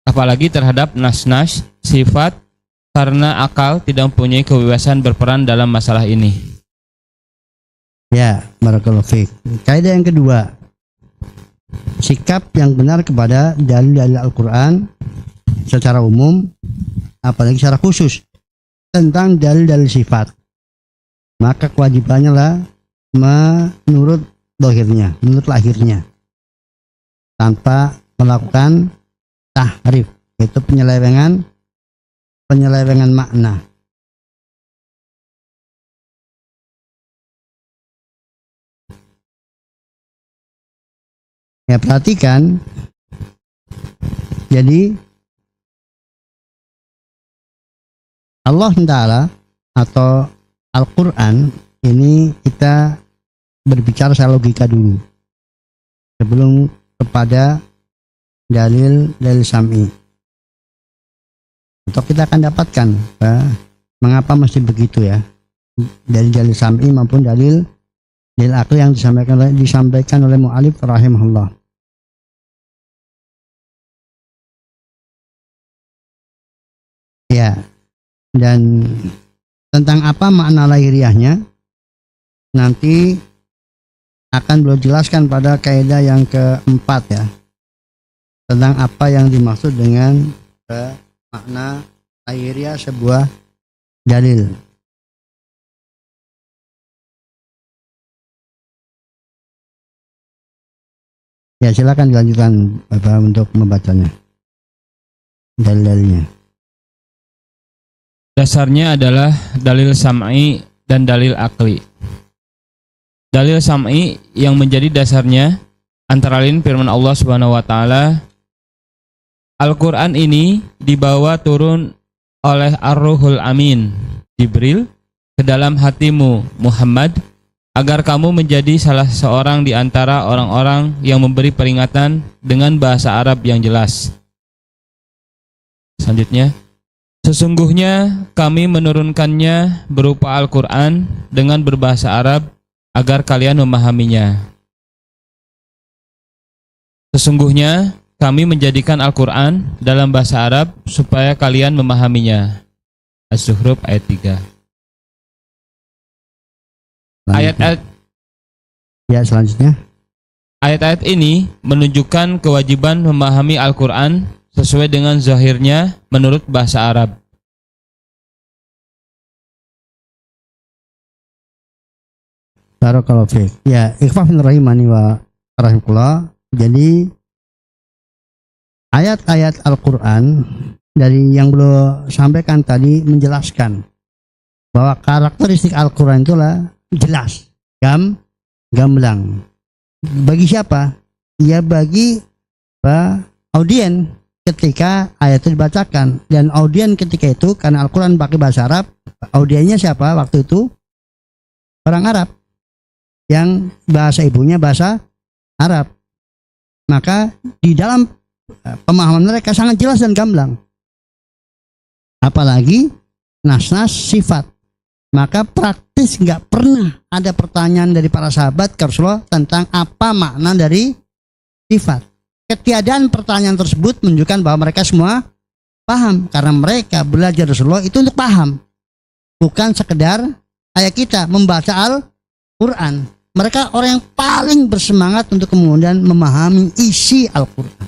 Apalagi terhadap nas-nas sifat, karena akal tidak mempunyai kebebasan berperan dalam masalah ini. Ya, barakallahu fiik. Kaidah yang kedua, sikap yang benar kepada dalil-dalil Al-Quran secara umum, apalagi secara khusus tentang dalil-dalil sifat, maka kewajibannya lah menurut dohirnya, menurut lahirnya, tanpa melakukan tahrif, yaitu penyelewengan makna. Ya, perhatikan. Jadi Allah Ta'ala atau Al-Quran ini kita berbicara secara logika dulu sebelum kepada dalil sam'i. Untuk kita akan dapatkan mengapa mesti begitu ya, dari dalil sam'i maupun dalil akli yang disampaikan oleh mu'alif rahimahullah. Ya. Dan tentang apa makna lahiriahnya nanti akan beliau jelaskan pada kaidah yang keempat ya, tentang apa yang dimaksud dengan makna lahiriah sebuah dalil. Ya silakan dilanjutkan Bapak untuk membacanya. Dalilnya. Dasarnya adalah dalil sam'i dan dalil akli. Dalil sam'i yang menjadi dasarnya antara lain firman Allah Subhanahu wa taala, Al-Qur'an ini dibawa turun oleh Ar-Ruhul Amin, Jibril, ke dalam hatimu Muhammad, agar kamu menjadi salah seorang di antara orang-orang yang memberi peringatan dengan bahasa Arab yang jelas. Selanjutnya, sesungguhnya kami menurunkannya berupa Al-Quran dengan berbahasa Arab agar kalian memahaminya. Sesungguhnya kami menjadikan Al-Quran dalam bahasa Arab supaya kalian memahaminya. Az-Zukhruf ayat 3. Ayat-ayat Ya selanjutnya. Ayat-ayat ini menunjukkan kewajiban memahami Al-Quran sesuai dengan zahirnya menurut bahasa Arab. Barakallahu fiik. Ya, ikhwan rahimani wa rahimakumullah. Jadi ayat-ayat Al-Qur'an dari yang beliau sampaikan tadi menjelaskan bahwa karakteristik Al-Qur'an itulah jelas, gamblang. Bagi siapa? Ya bagi audien ketika ayat itu dibacakan, dan audien ketika itu karena Al-Quran pakai bahasa Arab, audiennya siapa waktu itu? Orang Arab yang bahasa ibunya bahasa Arab. Maka di dalam pemahaman mereka sangat jelas dan gamblang. Apalagi nas-nas sifat. Maka praktis nggak pernah ada pertanyaan dari para sahabat ke Rasulullah tentang apa makna dari sifat. Ketiadaan pertanyaan tersebut menunjukkan bahwa mereka semua paham, karena mereka belajar Rasulullah itu untuk paham, bukan sekedar kayak kita membaca Al-Quran. Mereka orang yang paling bersemangat untuk kemudian memahami isi Al-Quran.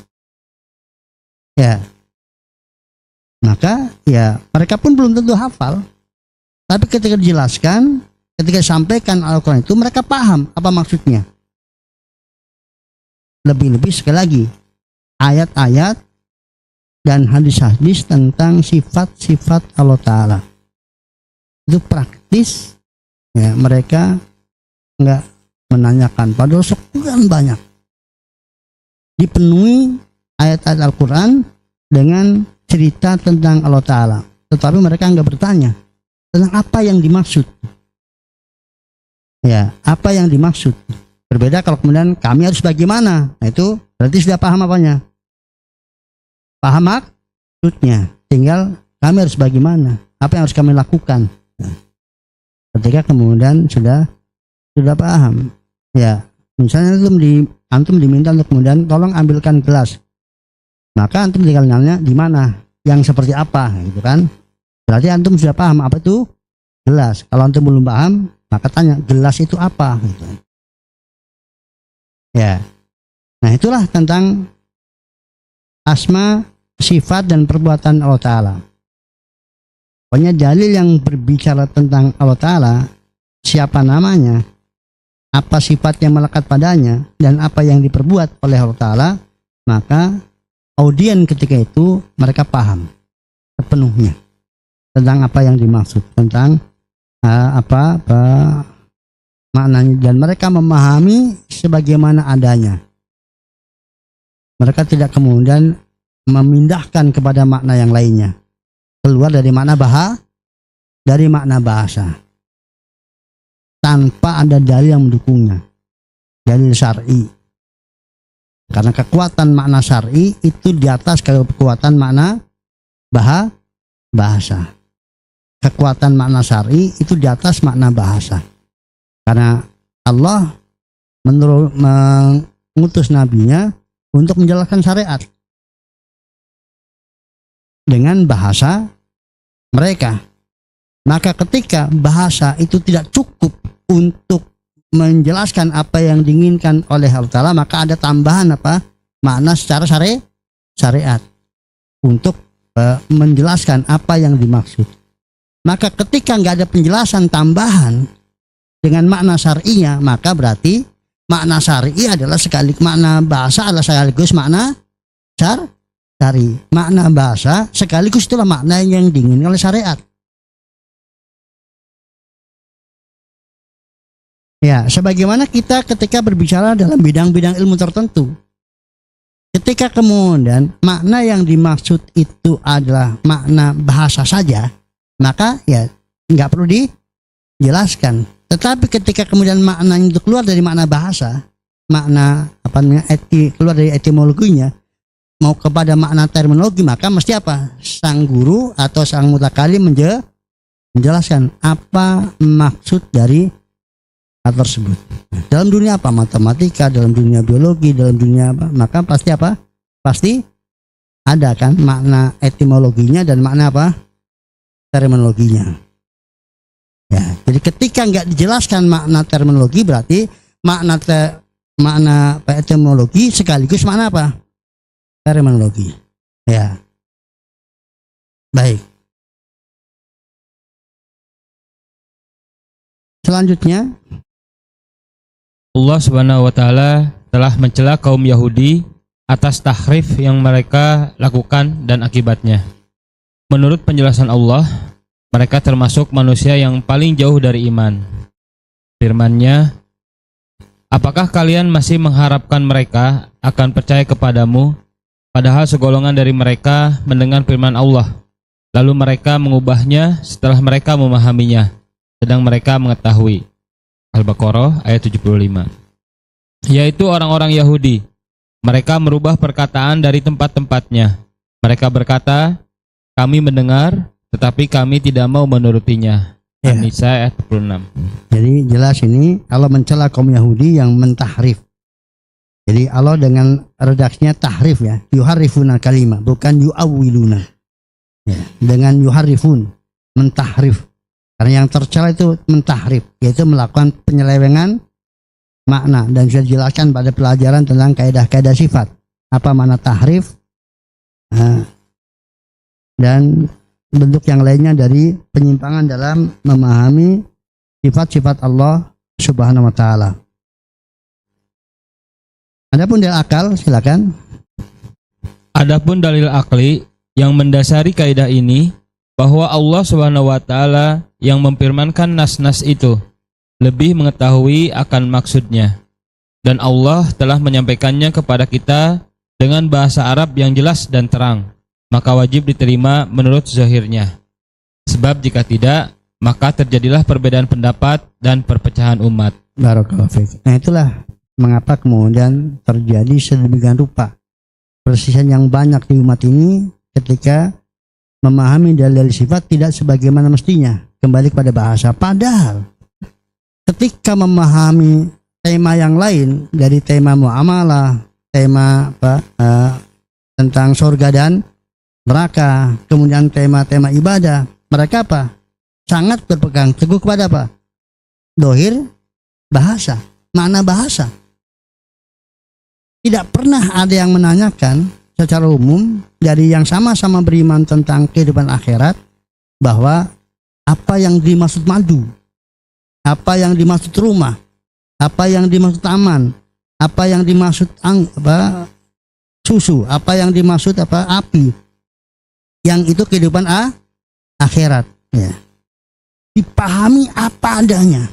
Ya, maka ya mereka pun belum tentu hafal, tapi ketika dijelaskan, ketika disampaikan Al-Quran itu mereka paham apa maksudnya. Lebih-lebih sekali lagi, ayat-ayat dan hadis-hadis tentang sifat-sifat Allah Ta'ala itu praktis, ya, mereka nggak menanyakan, padahal sekian banyak dipenuhi ayat-ayat Al-Quran dengan cerita tentang Allah Ta'ala, tetapi mereka nggak bertanya tentang apa yang dimaksud, ya, apa yang dimaksud. Berbeda kalau kemudian kami harus bagaimana, nah itu berarti sudah paham apanya, paham maksudnya, tinggal kami harus bagaimana, apa yang harus kami lakukan. Nah, ketika kemudian sudah paham, ya, misalnya antum diminta untuk kemudian tolong ambilkan gelas, maka antum tinggal nanya di mana, yang seperti apa, gitu kan? Berarti antum sudah paham apa itu gelas. Kalau antum belum paham, maka tanya gelas itu apa, gitu. Ya, nah itulah tentang asma, sifat dan perbuatan Allah Ta'ala. Pokoknya dalil yang berbicara tentang Allah Ta'ala, siapa namanya, apa sifat yang melekat padanya, dan apa yang diperbuat oleh Allah Ta'ala, maka audien ketika itu mereka paham sepenuhnya tentang apa yang dimaksud, tentang apa maknanya, dan mereka memahami sebagaimana adanya. Mereka tidak kemudian memindahkan kepada makna yang lainnya, keluar dari makna bahasa tanpa ada dalil yang mendukungnya, dalil syar'i. Karena kekuatan makna syar'i itu di atas kekuatan makna bahasa. Kekuatan makna syar'i itu di atas makna bahasa. Karena Allah mengutus nabinya untuk menjelaskan syariat dengan bahasa mereka. Maka ketika bahasa itu tidak cukup untuk menjelaskan apa yang diinginkan oleh Allah Ta'ala, maka ada tambahan makna secara syariat untuk menjelaskan apa yang dimaksud. Maka ketika nggak ada penjelasan tambahan dengan makna syar'inya, maka berarti makna syar'i adalah sekaligus makna bahasa adalah sekaligus makna syar'i. Makna bahasa sekaligus itulah makna yang diinginkan oleh syariat. Ya, sebagaimana kita ketika berbicara dalam bidang-bidang ilmu tertentu, ketika kemudian makna yang dimaksud itu adalah makna bahasa saja, maka ya nggak perlu dijelaskan. Tetapi ketika kemudian makna itu keluar dari makna bahasa, makna apa namanya keluar dari etimologinya, mau kepada makna terminologi, maka mesti apa? Sang guru atau sang mutakalim menjelaskan apa maksud dari hal tersebut. Dalam dunia apa? Matematika, dalam dunia biologi, dalam dunia apa? Maka pasti apa? Pasti ada kan makna etimologinya dan makna apa? Terminologinya. Ya, jadi ketika nggak dijelaskan makna terminologi, berarti makna etimologi sekaligus makna apa? Terminologi. Ya. Baik. Selanjutnya, Allah Subhanahu wa taala telah mencela kaum Yahudi atas tahrif yang mereka lakukan dan akibatnya. Menurut penjelasan Allah, mereka termasuk manusia yang paling jauh dari iman. Firman-Nya, apakah kalian masih mengharapkan mereka akan percaya kepadamu, padahal segolongan dari mereka mendengar firman Allah, lalu mereka mengubahnya setelah mereka memahaminya, sedang mereka mengetahui. Al-Baqarah ayat 75. Yaitu orang-orang Yahudi. Mereka merubah perkataan dari tempat-tempatnya. Mereka berkata, kami mendengar, tetapi kami tidak mau menurutinya. Ya. An-Nisa ayat 46. Jadi jelas ini Allah mencela kaum Yahudi yang mentahrif. Jadi Allah dengan redaksinya tahrif ya, yuharrifuna kalimah, bukan yu'awwiluna. Ya, dengan yuharrifun, mentahrif. Karena yang tercela itu mentahrif, yaitu melakukan penyelewengan makna, dan sudah dijelaskan pada pelajaran tentang kaidah-kaidah sifat. Apa makna tahrif dan bentuk yang lainnya dari penyimpangan dalam memahami sifat-sifat Allah Subhanahu wa taala. Adapun dalil akal, silakan. Adapun dalil akli yang mendasari kaidah ini, bahwa Allah Subhanahu wa taala yang memfirmankan nas-nas itu lebih mengetahui akan maksudnya, dan Allah telah menyampaikannya kepada kita dengan bahasa Arab yang jelas dan terang, maka wajib diterima menurut zahirnya. Sebab jika tidak, maka terjadilah perbedaan pendapat dan perpecahan umat. Barakallahu fiik. Nah, itulah mengapa kemudian terjadi sedemikian rupa persisian yang banyak di umat ini ketika memahami dalil sifat tidak sebagaimana mestinya, kembali kepada bahasa. Padahal ketika memahami tema yang lain dari tema muamalah, tema tentang surga dan neraka, kemudian tema-tema ibadah, mereka sangat berpegang teguh kepada dohir bahasa, makna bahasa. Tidak pernah ada yang menanyakan secara umum dari yang sama-sama beriman tentang kehidupan akhirat bahwa apa yang dimaksud madu, apa yang dimaksud rumah, apa yang dimaksud taman, apa yang dimaksud susu, apa yang dimaksud api, yang itu kehidupan akhirat ya. Dipahami apa adanya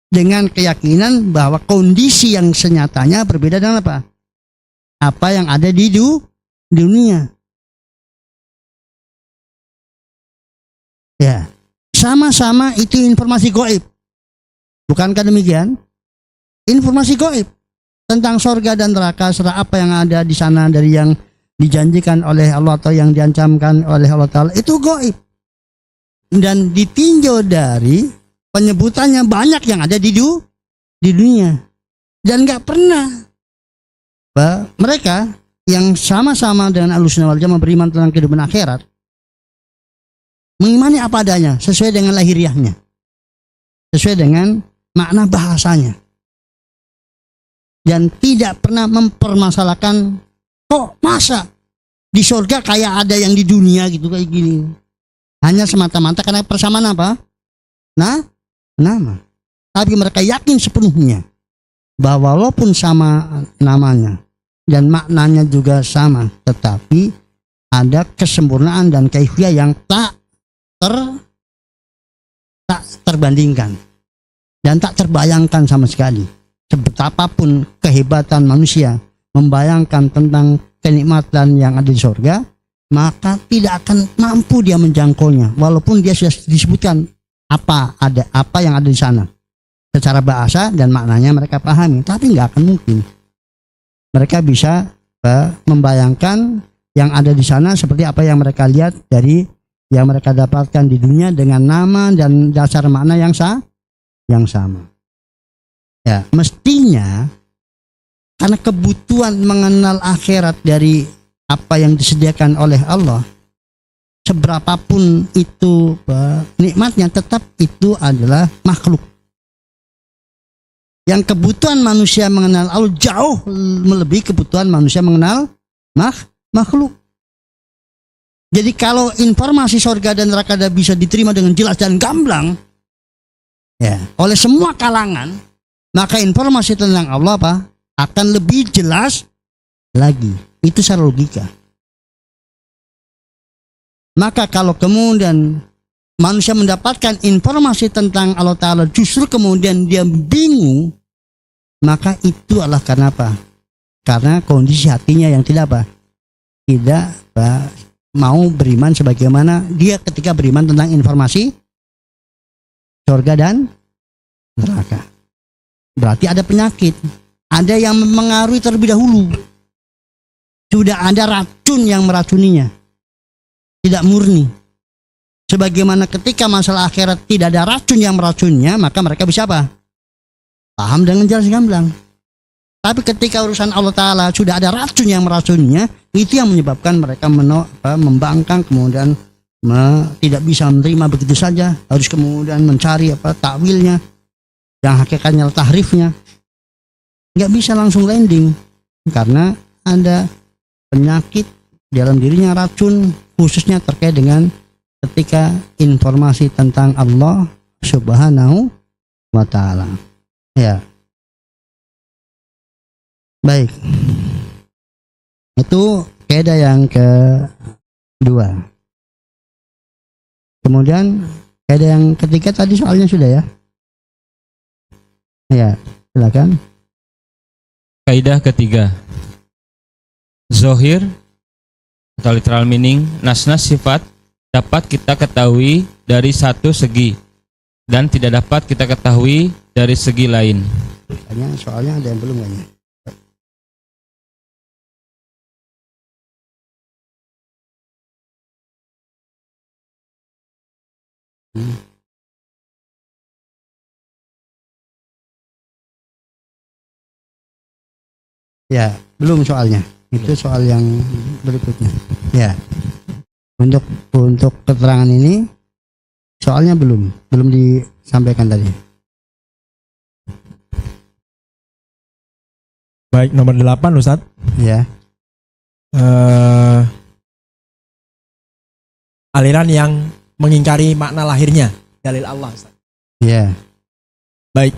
dengan keyakinan bahwa kondisi yang senyatanya berbeda dengan apa yang ada di dunia. Ya, sama-sama itu informasi gaib. Bukankah demikian? Informasi gaib tentang surga dan neraka serta apa yang ada di sana dari yang dijanjikan oleh Allah atau yang diancamkan oleh Allah Ta'ala itu gaib. Dan ditinjau dari penyebutannya banyak yang ada di dunia. Dan gak pernah mereka yang sama-sama dengan Ahlussunnah wal Jamaah beriman tentang kehidupan akhirat mengimani apa adanya sesuai dengan lahiriahnya, sesuai dengan makna bahasanya, dan tidak pernah mempermasalahkan kok masa di surga kayak ada yang di dunia gitu kayak gini. Hanya semata-mata karena persamaan nama. Tapi mereka yakin sepenuhnya bahwa walaupun sama namanya dan maknanya juga sama, tetapi ada kesempurnaan dan kaifiyah yang tak terbandingkan dan tak terbayangkan sama sekali. Betapapun kehebatan manusia membayangkan tentang kenikmatan yang ada di surga, maka tidak akan mampu dia menjangkaunya, walaupun dia sudah disebutkan apa yang ada di sana secara bahasa dan maknanya mereka pahami, tapi nggak akan mungkin mereka bisa membayangkan yang ada di sana seperti apa yang mereka lihat dari yang mereka dapatkan di dunia dengan nama dan dasar makna yang sama. Ya, mestinya karena kebutuhan mengenal akhirat dari apa yang disediakan oleh Allah, seberapapun itu nikmatnya, tetap itu adalah makhluk. Yang kebutuhan manusia mengenal Allah jauh melebihi kebutuhan manusia mengenal makhluk. Jadi kalau informasi surga dan neraka bisa diterima dengan jelas dan gamblang ya oleh semua kalangan, maka informasi tentang Allah akan lebih jelas lagi. Itu secara logika. Maka kalau kemudian manusia mendapatkan informasi tentang Allah Ta'ala justru kemudian dia bingung, maka itu adalah karena apa? Karena kondisi hatinya yang tidak mau beriman sebagaimana dia ketika beriman tentang informasi surga dan neraka. Berarti ada penyakit, ada yang mempengaruhi terlebih dahulu. Sudah ada racun yang meracuninya, tidak murni. Sebagaimana ketika masalah akhirat tidak ada racun yang meracunnya, maka mereka bisa paham dengan jelas gamblang. Tapi ketika urusan Allah Ta'ala sudah ada racun yang meracunnya, itu yang menyebabkan mereka membangkang, kemudian tidak bisa menerima begitu saja, harus kemudian mencari takwilnya, yang hakikatnya tahrifnya. Nggak bisa langsung landing karena ada penyakit dalam dirinya, racun khususnya terkait dengan ketika informasi tentang Allah Subhanahu wa Ta'ala. Ya. Baik. Itu kaidah yang kedua. Kemudian kaidah yang ketiga tadi soalnya sudah ya. Ya, silakan. Kaidah ketiga. Zohir atau literal meaning nas-nas sifat dapat kita ketahui dari satu segi dan tidak dapat kita ketahui dari segi lain. Soalnya ada yang belum kayaknya. Ya, belum soalnya. Itu soal yang berikutnya. Ya. Untuk keterangan ini soalnya belum disampaikan tadi. Baik, nomor 8 Ustaz. Ya. Aliran yang mengingkari makna lahirnya dalil Allah, Ustaz. Ya. Baik.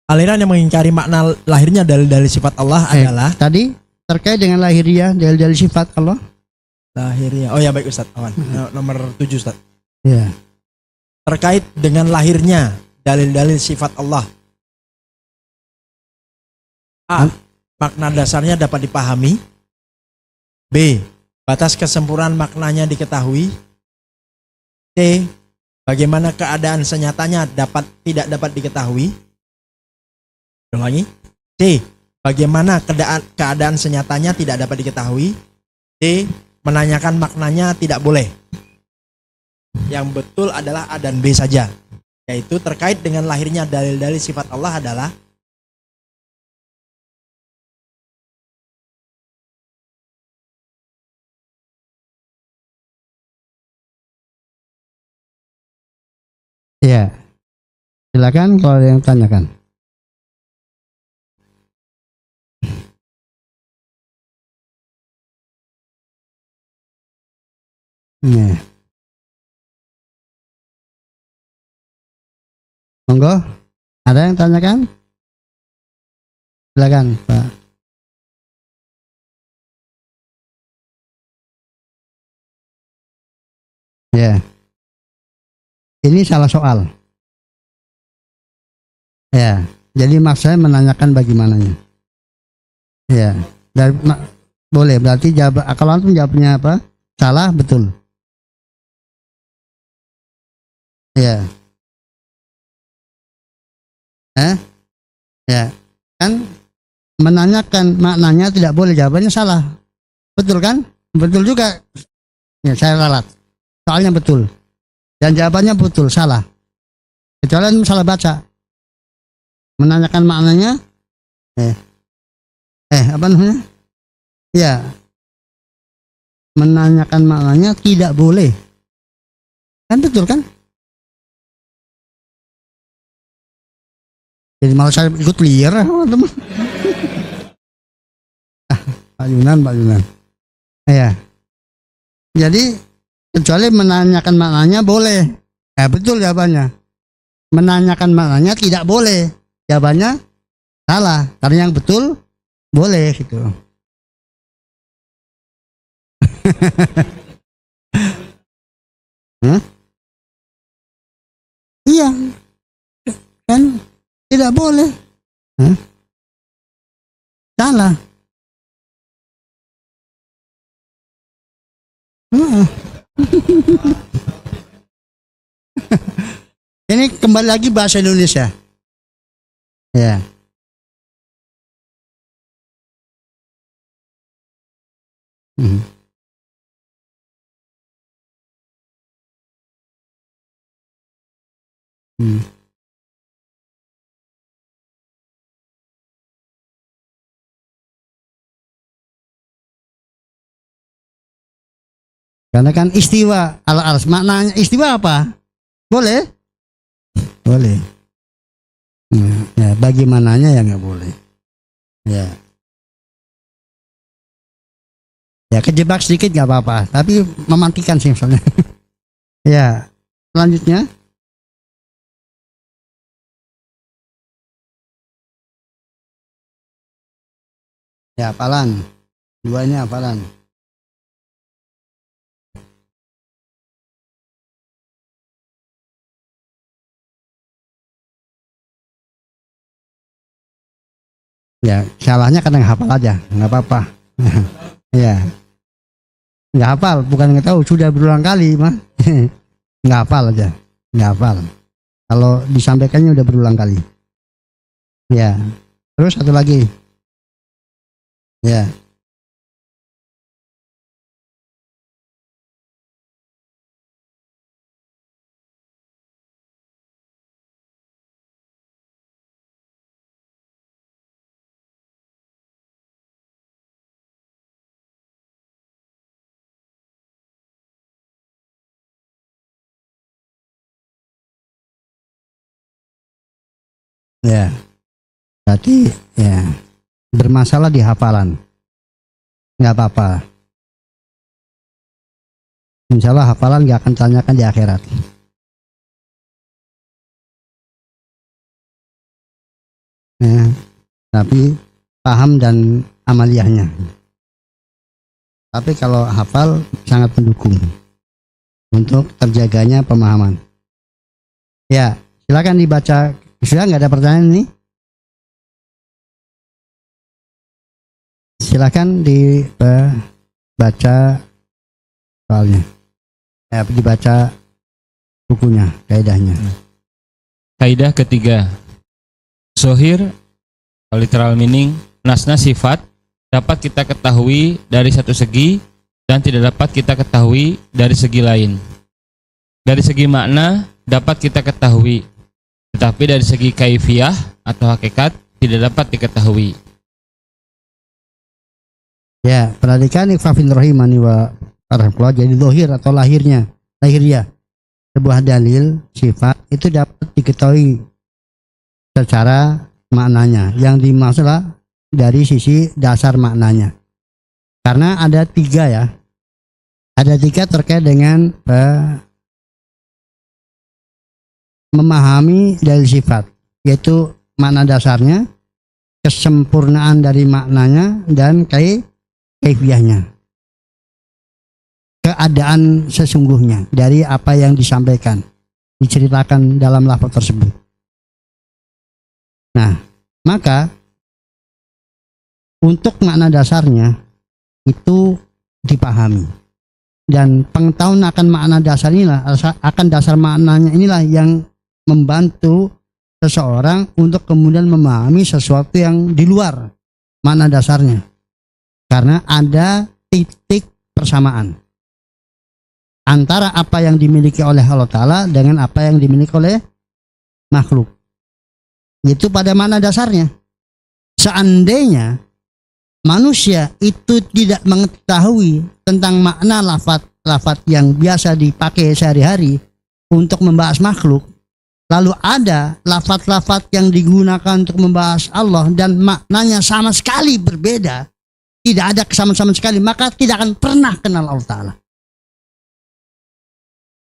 Aliran yang mengingkari makna lahirnya dalil-dalil sifat Allah adalah tadi terkait dengan lahiriah dalil-dalil sifat Allah. Lahirnya. Oh ya, baik Ustaz. Awan. Nomor 7 Ustaz. Ya. Terkait dengan lahirnya dalil-dalil sifat Allah. A. Makna dasarnya dapat dipahami. B. Batas kesempurnaan maknanya diketahui. C. Bagaimana keadaan senyatanya tidak dapat diketahui. Ulangi. C. Bagaimana keadaan senyatanya tidak dapat diketahui. D. Menanyakan maknanya tidak boleh. Yang betul adalah A dan B saja. Yaitu terkait dengan lahirnya dalil-dalil sifat Allah adalah ya. Silakan kalau ada yang tanyakan. Nih. Monggo, ada yang tanyakan? Silakan Pak. Ya, ini salah soal. Ya, jadi mas saya menanyakan bagaimananya. Ya, boleh. Berarti jawab, kalau antum jawabnya apa? Salah, betul. Ya, ya, kan menanyakan maknanya tidak boleh, jawabannya salah, betul kan? Betul juga. Ya, saya ralat. Soalnya betul. Dan jawabannya betul, salah. Kecuali antum salah baca. Menanyakan maknanya, apa namanya? Ya, menanyakan maknanya tidak boleh. Kan betul kan? Jadi malah saya ikut liar, teman-teman. Pak Yunan. Ya. Jadi kecuali menanyakan maknanya boleh. Ya betul jawabannya. Menanyakan maknanya tidak boleh. Jawabannya salah. Karena yang betul boleh gitu. Iya. Kan tidak boleh. Salah. Ini kembali lagi bahasa Indonesia. Ya. Karena kan istiwa al-ars, maknanya istiwa apa? Boleh? Boleh. Ya, bagaimananya ya nggak boleh. Ya. Ya kejebak sedikit nggak apa-apa, tapi memantikan sih misalnya. Ya, selanjutnya. Ya, hafalan. Duanya hafalan. Ya, salahnya kadang hafal aja, nggak apa-apa. Ya, nggak hafal, bukan nggak tahu, sudah berulang kali mah. Nggak hafal aja, nggak hafal. Kalau disampaikannya udah berulang kali. Ya, terus satu lagi. Ya. Ya, berarti ya bermasalah di hafalan, nggak apa-apa. Insya Allah hafalan nggak akan tanyakan di akhirat. Ya, tapi paham dan amaliyahnya. Tapi kalau hafal sangat mendukung untuk terjaganya pemahaman. Ya, silakan dibaca. Sudah nggak ada pertanyaan ini? Silakan dibaca soalnya. Ya, dibaca bukunya, kaidahnya. Kaidah ketiga. Zohir, literal meaning, nasna sifat dapat kita ketahui dari satu segi dan tidak dapat kita ketahui dari segi lain. Dari segi makna dapat kita ketahui, tetapi dari segi kaifiyah atau hakikat tidak dapat diketahui. Ya, perhatikan ikhwafin rahimani wa rahmatullah. Jadi zohir atau lahirnya, lahiriah sebuah dalil sifat itu dapat diketahui secara maknanya. Yang dimaksud dari sisi dasar maknanya. Karena ada tiga ya. Ada tiga terkait dengan memahami dalil sifat, yaitu makna dasarnya, kesempurnaan dari maknanya dan kaifiahnya, keadaan sesungguhnya dari apa yang disampaikan, diceritakan dalam lafaz tersebut. Nah, maka untuk makna dasarnya itu dipahami, dan pengetahuan akan makna dasar inilah, akan dasar maknanya inilah yang membantu seseorang untuk kemudian memahami sesuatu yang di luar makna dasarnya, karena ada titik persamaan antara apa yang dimiliki oleh Allah Ta'ala dengan apa yang dimiliki oleh makhluk. Itu pada makna dasarnya. Seandainya manusia itu tidak mengetahui tentang makna lafaz yang biasa dipakai sehari-hari untuk membahas makhluk, lalu ada lafaz-lafaz yang digunakan untuk membahas Allah dan maknanya sama sekali berbeda, tidak ada kesamaan sama sekali, maka tidak akan pernah kenal Allah Ta'ala.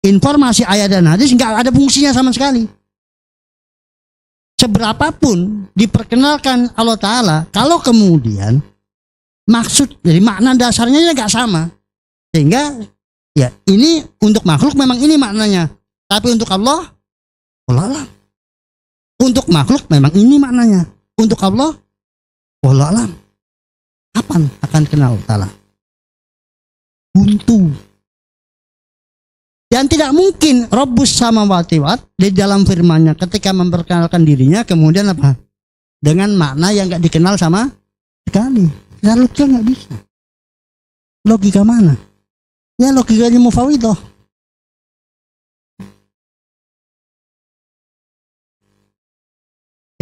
Informasi ayat dan hadis nggak ada fungsinya sama sekali. Seberapapun diperkenalkan Allah Ta'ala, kalau kemudian maksud dari makna dasarnya nggak sama, sehingga ya ini untuk makhluk memang ini maknanya, tapi untuk Allah, Allah. Untuk makhluk memang ini maknanya, untuk Allah, Allah. Kapan akan kenal Allah Ta'ala? Buntu. Dan tidak mungkin Rabbus samawati wal ardh di dalam firman-Nya ketika memperkenalkan dirinya kemudian apa? Dengan makna yang nggak dikenal sama sekali. Ya logika nggak bisa. Logika mana? Ya logikanya mufawwidah.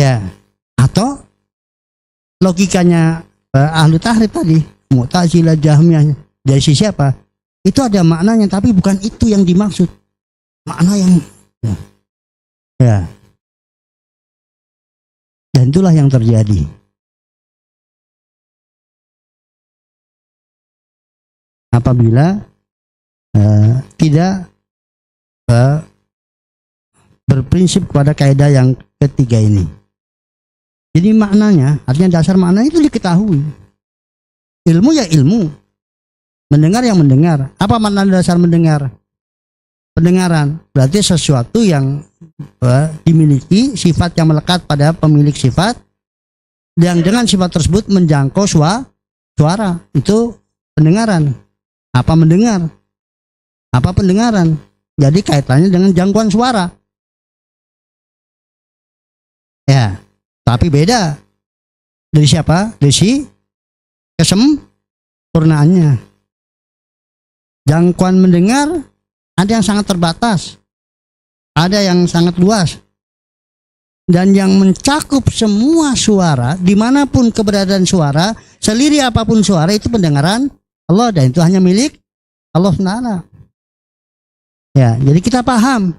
Ya, atau logikanya ahlu tahrif tadi, Mu'tazilah, Jahmiyah, dari sisi apa? Itu ada maknanya, tapi bukan itu yang dimaksud. Makna yang ya. Dan itulah yang terjadi. Apabila tidak berprinsip pada kaidah yang ketiga ini. Jadi maknanya, artinya dasar makna itu diketahui. Ilmu ya ilmu. Mendengar yang mendengar. Apa makna dasar mendengar? Pendengaran. Berarti sesuatu yang dimiliki sifat yang melekat pada pemilik sifat, yang dengan sifat tersebut menjangkau suara. Itu pendengaran. Apa mendengar? Apa pendengaran? Jadi kaitannya dengan jangkauan suara. Ya, tapi beda. Dari siapa? Dari si kesempurnaannya. Jangkauan mendengar ada yang sangat terbatas, ada yang sangat luas, dan yang mencakup semua suara, dimanapun keberadaan suara, selirih apapun suara, itu pendengaran Allah, dan itu hanya milik Allah SWT. Ya, jadi kita paham.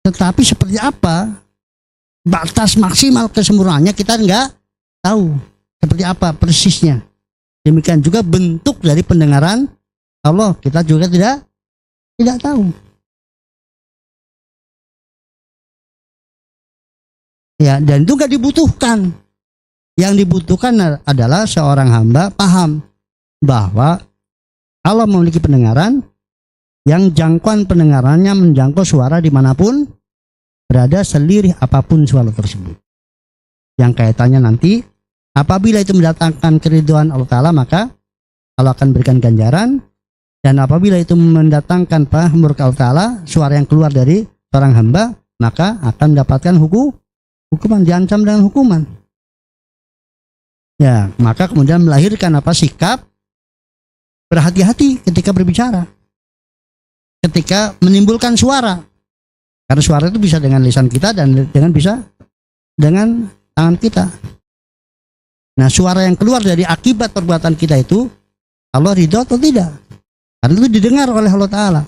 Tetapi seperti apa batas maksimal kesempurnaannya kita nggak tahu seperti apa persisnya. Demikian juga bentuk dari pendengaran Allah kita juga tidak tahu. Ya, dan itu nggak dibutuhkan. Yang dibutuhkan adalah seorang hamba paham bahwa Allah memiliki pendengaran yang jangkauan pendengarannya menjangkau suara dimanapun berada, selirih apapun suara tersebut. Yang kaitannya nanti apabila itu mendatangkan keridhaan Allah Ta'ala, maka Allah akan berikan ganjaran, dan apabila itu mendatangkan murka Allah Ta'ala, suara yang keluar dari seorang hamba, maka akan mendapatkan hukuman, diancam dengan hukuman. Ya, maka kemudian melahirkan sikap berhati-hati ketika berbicara, ketika menimbulkan suara, karena suara itu bisa dengan lisan kita dan bisa dengan tangan kita. Nah, suara yang keluar dari akibat perbuatan kita itu Allah ridho atau tidak? Karena itu didengar oleh Allah Ta'ala.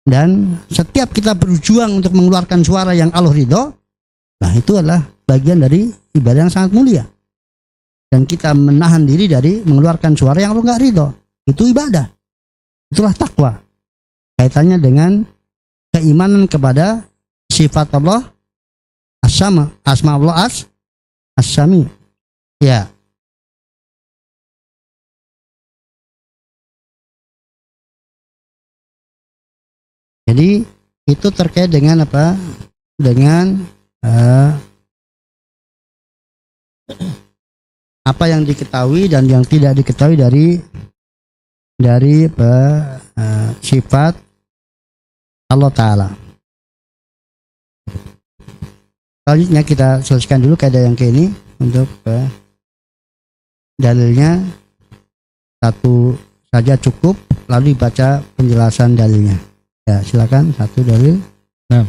Dan setiap kita berjuang untuk mengeluarkan suara yang Allah ridho, nah itu adalah bagian dari ibadah yang sangat mulia. Dan kita menahan diri dari mengeluarkan suara yang Allah nggak ridho, itu ibadah. Itulah takwa. Kaitannya dengan keimanan kepada sifat Allah As-Sama, asma Allah As-Sami. Ya. Jadi itu terkait dengan apa? Dengan apa yang diketahui dan yang tidak diketahui dari sifat Allah Ta'ala. Selanjutnya kita selesaikan dulu kaidah yang ke ini untuk dalilnya satu saja cukup, lalu dibaca penjelasan dalilnya. Ya, silakan satu dalil. Nah,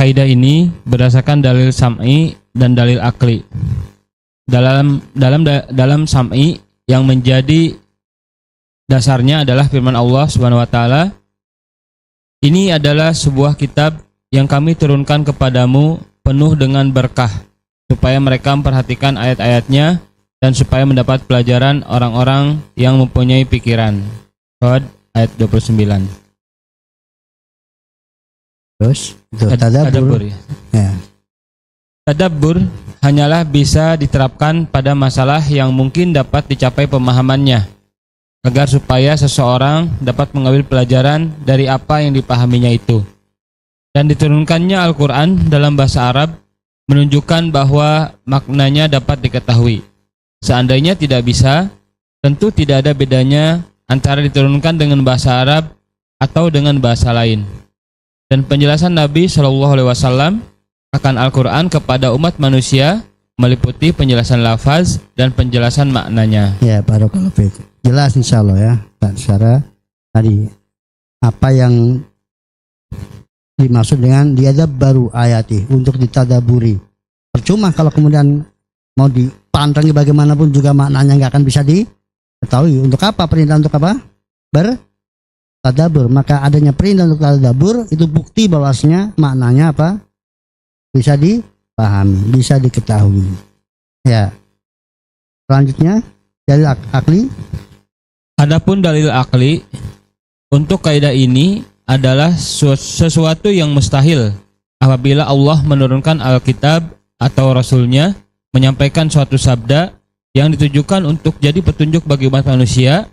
kaidah ini berdasarkan dalil sam'i dan dalil akli. Dalam sam'i yang menjadi dasarnya adalah firman Allah Subhanahu wa taala, "Ini adalah sebuah kitab yang kami turunkan kepadamu penuh dengan berkah, supaya mereka memperhatikan ayat-ayatnya dan supaya mendapat pelajaran orang-orang yang mempunyai pikiran." Qad ayat 29. Terus tadabbur. Ya. Tadabbur hanyalah bisa diterapkan pada masalah yang mungkin dapat dicapai pemahamannya, agar supaya seseorang dapat mengambil pelajaran dari apa yang dipahaminya itu. Dan diturunkannya Al-Quran dalam bahasa Arab menunjukkan bahwa maknanya dapat diketahui. Seandainya tidak bisa, tentu tidak ada bedanya antara diturunkan dengan bahasa Arab atau dengan bahasa lain. Dan penjelasan Nabi SAW akan Al-Quran kepada umat manusia meliputi penjelasan lafaz dan penjelasan maknanya. Ya, barakallahu fiik. Jelas insyaallah ya. Secara tadi apa yang dimaksud dengan baru ayati, untuk ditadaburi. Percuma kalau kemudian mau dipandangi bagaimanapun juga maknanya nggak akan bisa diketahui. Untuk apa perintah, untuk apa? Bertadabur. Maka adanya perintah untuk tadabur itu bukti bahwasanya maknanya apa? Bisa dipahami, bisa diketahui. Ya. Selanjutnya dalil akli. Adapun dalil akli untuk kaidah ini adalah sesuatu yang mustahil apabila Allah menurunkan Alkitab atau Rasulnya menyampaikan suatu sabda yang ditujukan untuk jadi petunjuk bagi umat manusia,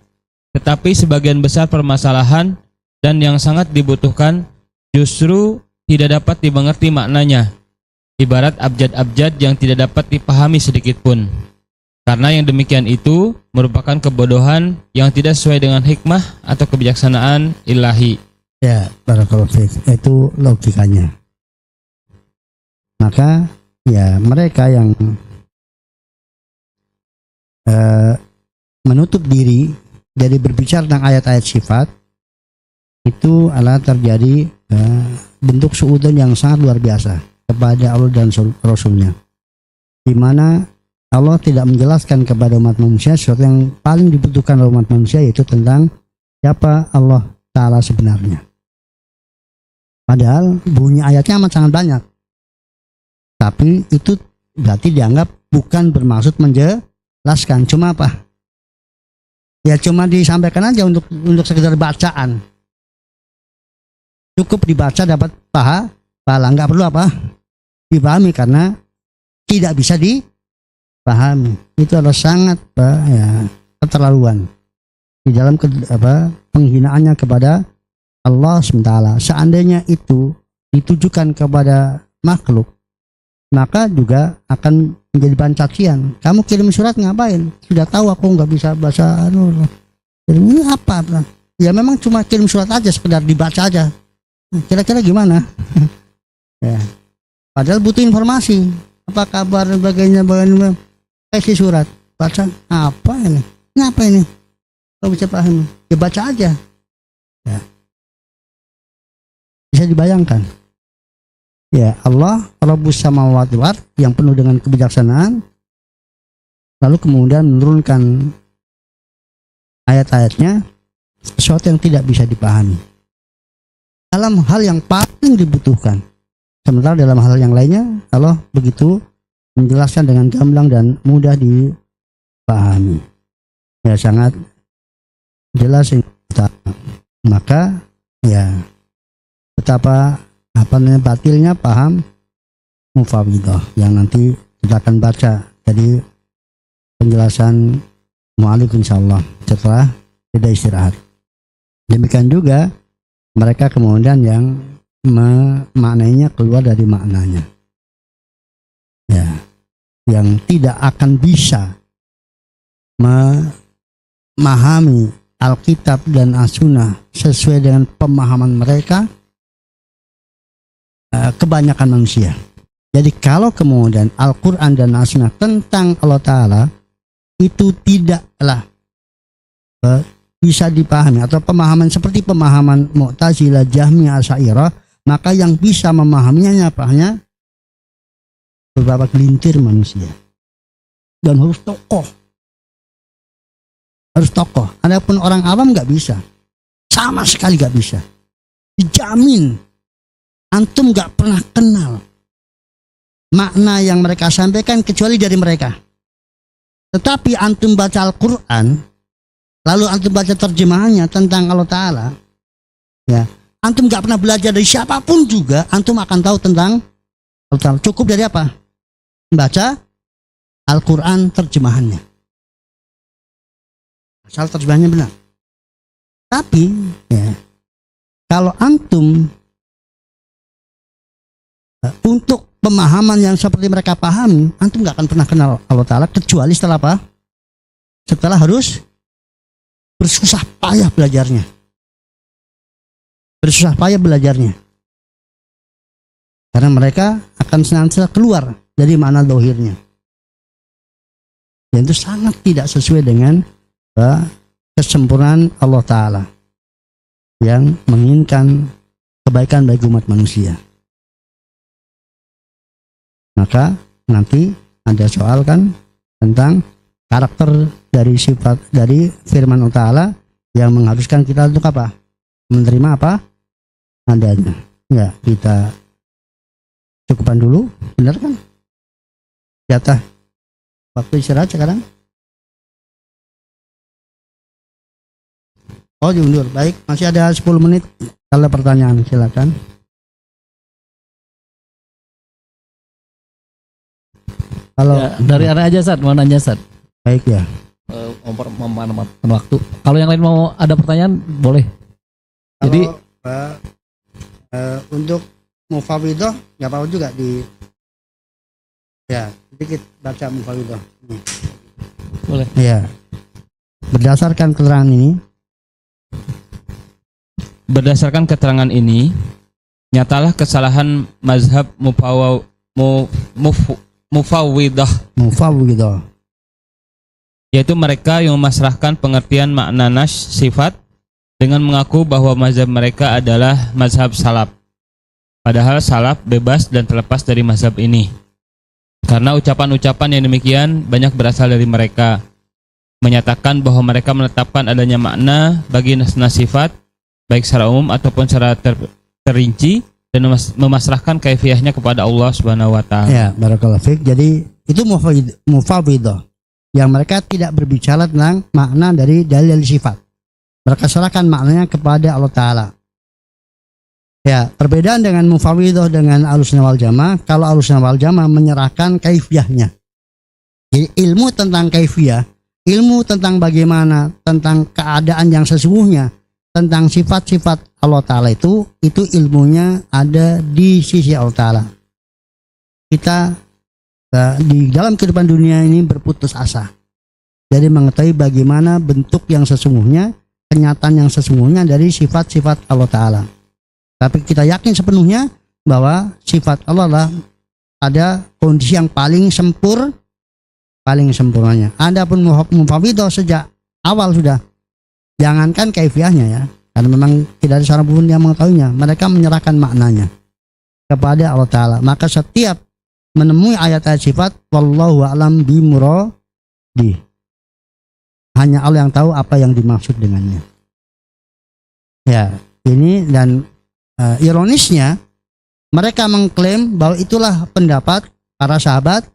tetapi sebagian besar permasalahan dan yang sangat dibutuhkan justru tidak dapat dimengerti maknanya, ibarat abjad-abjad yang tidak dapat dipahami sedikit pun. Karena yang demikian itu merupakan kebodohan yang tidak sesuai dengan hikmah atau kebijaksanaan ilahi. Ya, barakallahu fiik. Itu logikanya. Maka ya mereka yang menutup diri dari berbicara tentang ayat-ayat sifat itu adalah terjadi bentuk suudzon yang sangat luar biasa kepada Allah dan Rasulnya, di mana Allah tidak menjelaskan kepada umat manusia sesuatu yang paling dibutuhkan oleh umat manusia, yaitu tentang siapa Allah Ta'ala sebenarnya. Padahal bunyi ayatnya amat sangat banyak, tapi itu berarti dianggap bukan bermaksud menjelaskan. Cuma apa? Ya cuma disampaikan aja untuk sekedar bacaan. Cukup dibaca dapat pahala, nggak perlu apa? Dipahami, karena tidak bisa dipahami. Itu adalah sangat keterlaluan di dalam penghinaannya kepada Allah SWT. Seandainya itu ditujukan kepada makhluk, maka juga akan menjadi bahan cacian. Kamu kirim surat ngapain? Sudah tahu aku nggak bisa bahasa ini apa? Ya memang cuma kirim surat aja, sekedar dibaca aja. Kira-kira gimana? Ya. Padahal butuh informasi. Apa kabar dan bagaimana? Kasih surat, baca apa ini? Ngapa ini? Kau bisa paham? Ya baca aja. Ya. Bisa dibayangkan. Ya, Allah Rabbus samawati wal ardh yang penuh dengan kebijaksanaan, lalu kemudian menurunkan ayat-ayatnya sesuatu yang tidak bisa dipahami dalam hal yang paling dibutuhkan. Sementara dalam hal yang lainnya Allah begitu menjelaskan dengan gamblang dan mudah dipahami. Ya, sangat jelas. Maka ya betapa batilnya paham Mufawwidah yang nanti kita akan baca dari penjelasan mu'alif insyaallah setelah kita istirahat. Demikian juga mereka kemudian yang memaknainya keluar dari maknanya. Ya, yang tidak akan bisa memahami Alkitab dan As-Sunnah sesuai dengan pemahaman mereka, kebanyakan manusia. Jadi kalau kemudian Al-Quran dan As-Sunnah tentang Allah Ta'ala itu tidaklah bisa dipahami, atau pemahaman seperti pemahaman Mu'tazilah, Jahmiyah, Asy'ariyah, maka yang bisa memahaminya hanya beberapa gelintir manusia, dan harus tokoh. Adapun orang awam nggak bisa, sama sekali nggak bisa. Dijamin antum nggak pernah kenal makna yang mereka sampaikan kecuali dari mereka. Tetapi antum baca Al-Quran, lalu antum baca terjemahannya tentang Allah Ta'ala, ya, antum nggak pernah belajar dari siapapun juga, antum akan tahu tentang Allah Ta'ala. Cukup dari apa? Baca Al-Quran terjemahannya. Asal terjemahannya benar. Tapi ya, kalau antum untuk pemahaman yang seperti mereka pahami, antum nggak akan pernah kenal Allah Ta'ala kecuali setelah apa? Setelah harus bersusah payah belajarnya. Karena mereka akan senantiasa keluar dari makna dohirnya. Dan itu sangat tidak sesuai dengan kesempurnaan Allah Ta'ala yang menginginkan kebaikan bagi umat manusia. Maka nanti ada soal kan tentang karakter dari sifat dari firman Allah Ta'ala yang mengharuskan kita untuk apa? Menerima apa adanya. Ya, kita cukupan dulu, benar kan? Jatah waktu istirahat sekarang. Oh, diundur. Baik, masih ada 10 menit. Kalau pertanyaan silakan. Kalau ya, dari area aja Sat, mau nanya Sat. Baik ya. Memanfaatkan waktu. Kalau yang lain mau ada pertanyaan boleh. Jadi untuk Mufawwidah nggak apa-apa juga di ya sedikit baca Mufawwidah. Boleh. Ya. Berdasarkan Berdasarkan keterangan ini, nyatalah kesalahan mazhab Mufawwidah, yaitu mereka yang memasrahkan pengertian makna nas sifat dengan mengaku bahwa mazhab mereka adalah mazhab salaf. Padahal salaf bebas dan terlepas dari mazhab ini. Karena ucapan-ucapan yang demikian banyak berasal dari mereka, menyatakan bahwa mereka menetapkan adanya makna bagi nas sifat baik secara umum ataupun secara terinci, dan memasrahkan kaifiyahnya kepada Allah Subhanahu wa Ta'ala. Ya, barakallahu fiik. Jadi itu Mufawwidah yang mereka tidak berbicara tentang makna dari dalil sifat. Mereka serahkan maknanya kepada Allah Ta'ala. Ya, perbedaan dengan Mufawwidah dengan Ahlussunnah wal Jamaah, kalau Ahlussunnah wal Jamaah menyerahkan kaifiyahnya. Jadi ilmu tentang kaifiyah, ilmu tentang bagaimana, tentang keadaan yang sesungguhnya, tentang sifat-sifat Allah Ta'ala itu ilmunya ada di sisi Allah Ta'ala. Kita di dalam kehidupan dunia ini berputus asa. Jadi mengetahui bagaimana bentuk yang sesungguhnya, kenyataan yang sesungguhnya dari sifat-sifat Allah Ta'ala. Tapi kita yakin sepenuhnya bahwa sifat Allah lah ada kondisi yang paling sempurnanya. Adapun Mufawwidah sejak awal sudah, jangankan kaifiyahnya ya, karena memang tidak ada seorang pun yang mengetahuinya. Mereka menyerahkan maknanya kepada Allah Ta'ala. Maka setiap menemui ayat-ayat sifat, wallahu a'lam bimuradi, hanya Allah yang tahu apa yang dimaksud dengannya. Ya, ini dan ironisnya mereka mengklaim bahwa itulah pendapat para sahabat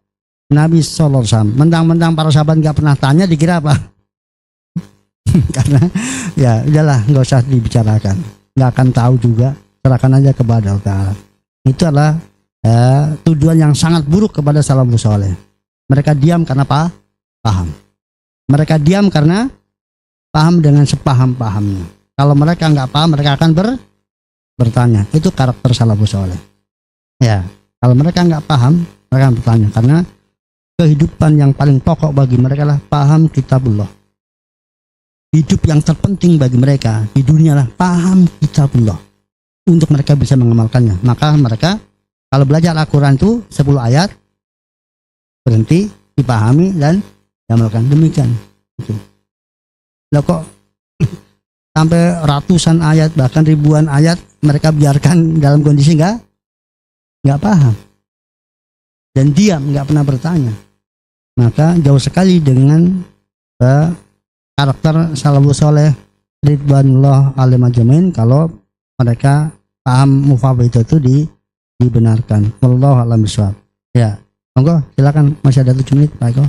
Nabi Sallallahu Alaihi Wasallam. Mentang-mentang para sahabat nggak pernah tanya, dikira apa? Karena ya udahlah, nggak usah dibicarakan, nggak akan tahu juga, serahkan aja kepada Allah Ta'ala. Itu adalah tujuan yang sangat buruk kepada salafus saleh. Mereka diam karena paham. Mereka diam karena paham dengan sepaham-pahamnya. Kalau mereka nggak paham, mereka akan bertanya. Itu karakter salafus saleh. Ya, kalau mereka nggak paham, mereka akan bertanya. Karena kehidupan yang paling pokok bagi mereka adalah paham kitabullah. Hidup yang terpenting bagi mereka di dunia adalah paham kitabullah. Untuk mereka bisa mengamalkannya. Maka mereka kalau belajar Al-Quran itu 10 ayat, berhenti, dipahami, dan diamalkan. Demikian. Lah kok sampai ratusan ayat, bahkan ribuan ayat mereka biarkan dalam kondisi nggak paham. Dan diam, nggak pernah bertanya. Maka jauh sekali dengan karakter salafus saleh ridwanullah alaihim ajmain kalau mereka paham mufawwidah itu dibenarkan. Wallahu a'lam bishawab. Ya, monggo silakan, masih ada 7 menit Pak Eko.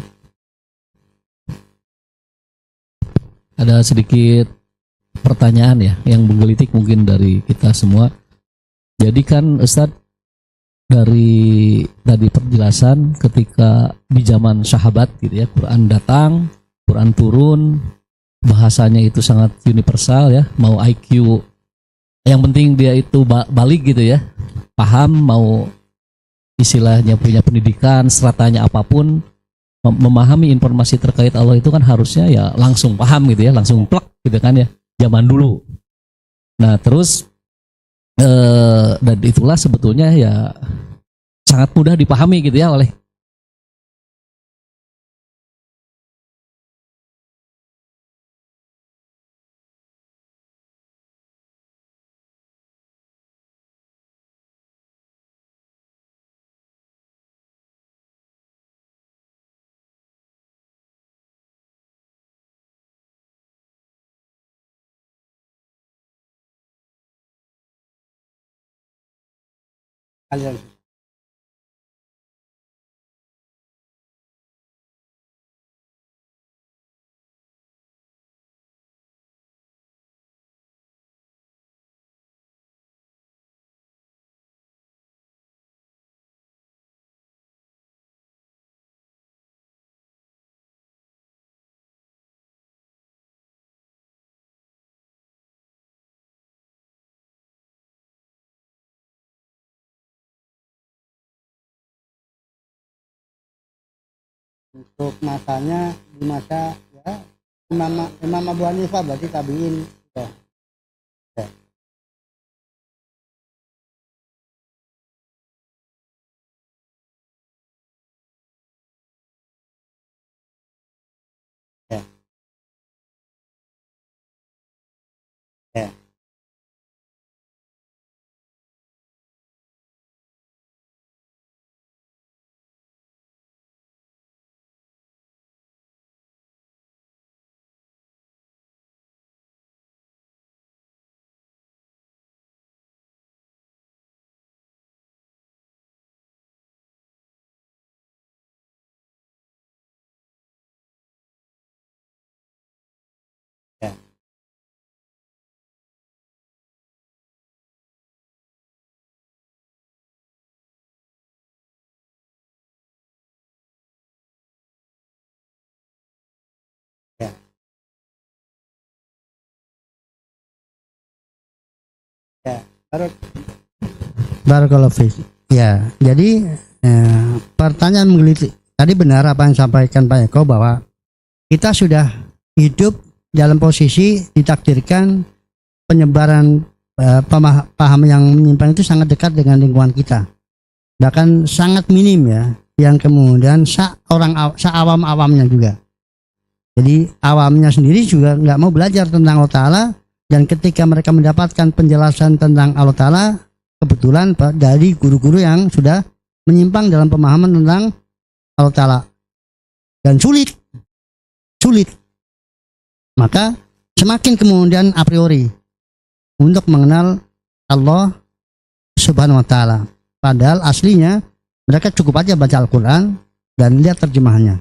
Ada sedikit pertanyaan ya yang menggelitik mungkin dari kita semua. Jadi kan Ustadz, dari tadi penjelasan ketika di zaman sahabat gitu ya, Quran datang, Quran turun, bahasanya itu sangat universal ya, mau IQ yang penting dia itu balik gitu ya, paham, mau istilahnya punya pendidikan, stratanya apapun, memahami informasi terkait Allah itu kan harusnya ya langsung paham gitu ya, langsung plek gitu kan ya, zaman dulu. Nah terus dan itulah sebetulnya ya sangat mudah dipahami gitu ya oleh untuk masanya di masa ya Imam Abu Hanifah berarti tabiin ya. Ya. Ya. Ya. Ya. Ya. Ya. Barakallahu fiik. Ya, jadi pertanyaan menggelitik. Tadi benar apa yang disampaikan Pak Eko bahwa kita sudah hidup dalam posisi ditakdirkan penyebaran paham yang menyimpang itu sangat dekat dengan lingkungan kita. Bahkan sangat minim ya, yang kemudian seawam-awamnya juga. Jadi awamnya sendiri juga nggak mau belajar tentang Allah Ta'ala, dan ketika mereka mendapatkan penjelasan tentang Allah Ta'ala, kebetulan dari guru-guru yang sudah menyimpang dalam pemahaman tentang Allah Ta'ala. Dan sulit. Maka semakin kemudian a priori untuk mengenal Allah Subhanahu wa Ta'ala. Padahal aslinya mereka cukup aja baca Al-Quran dan lihat terjemahannya.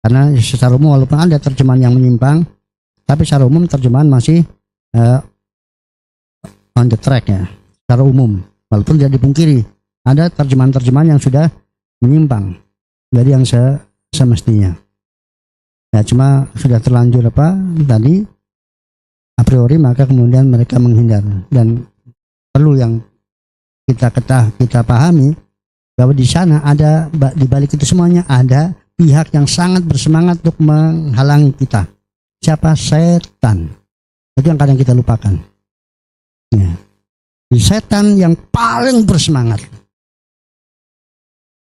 Karena secara umum walaupun ada terjemahan yang menyimpang, tapi secara umum terjemahan masih on the track ya. Secara umum, walaupun tidak dipungkiri ada terjemahan-terjemahan yang sudah menyimpang dari yang semestinya. Ya cuma sudah terlanjur tadi a priori, maka kemudian mereka menghindar. Dan perlu yang kita pahami bahwa di sana ada, di balik itu semuanya ada pihak yang sangat bersemangat untuk menghalangi kita. Siapa? Setan. Itu yang kadang kita lupakan. Ya. Setan yang paling bersemangat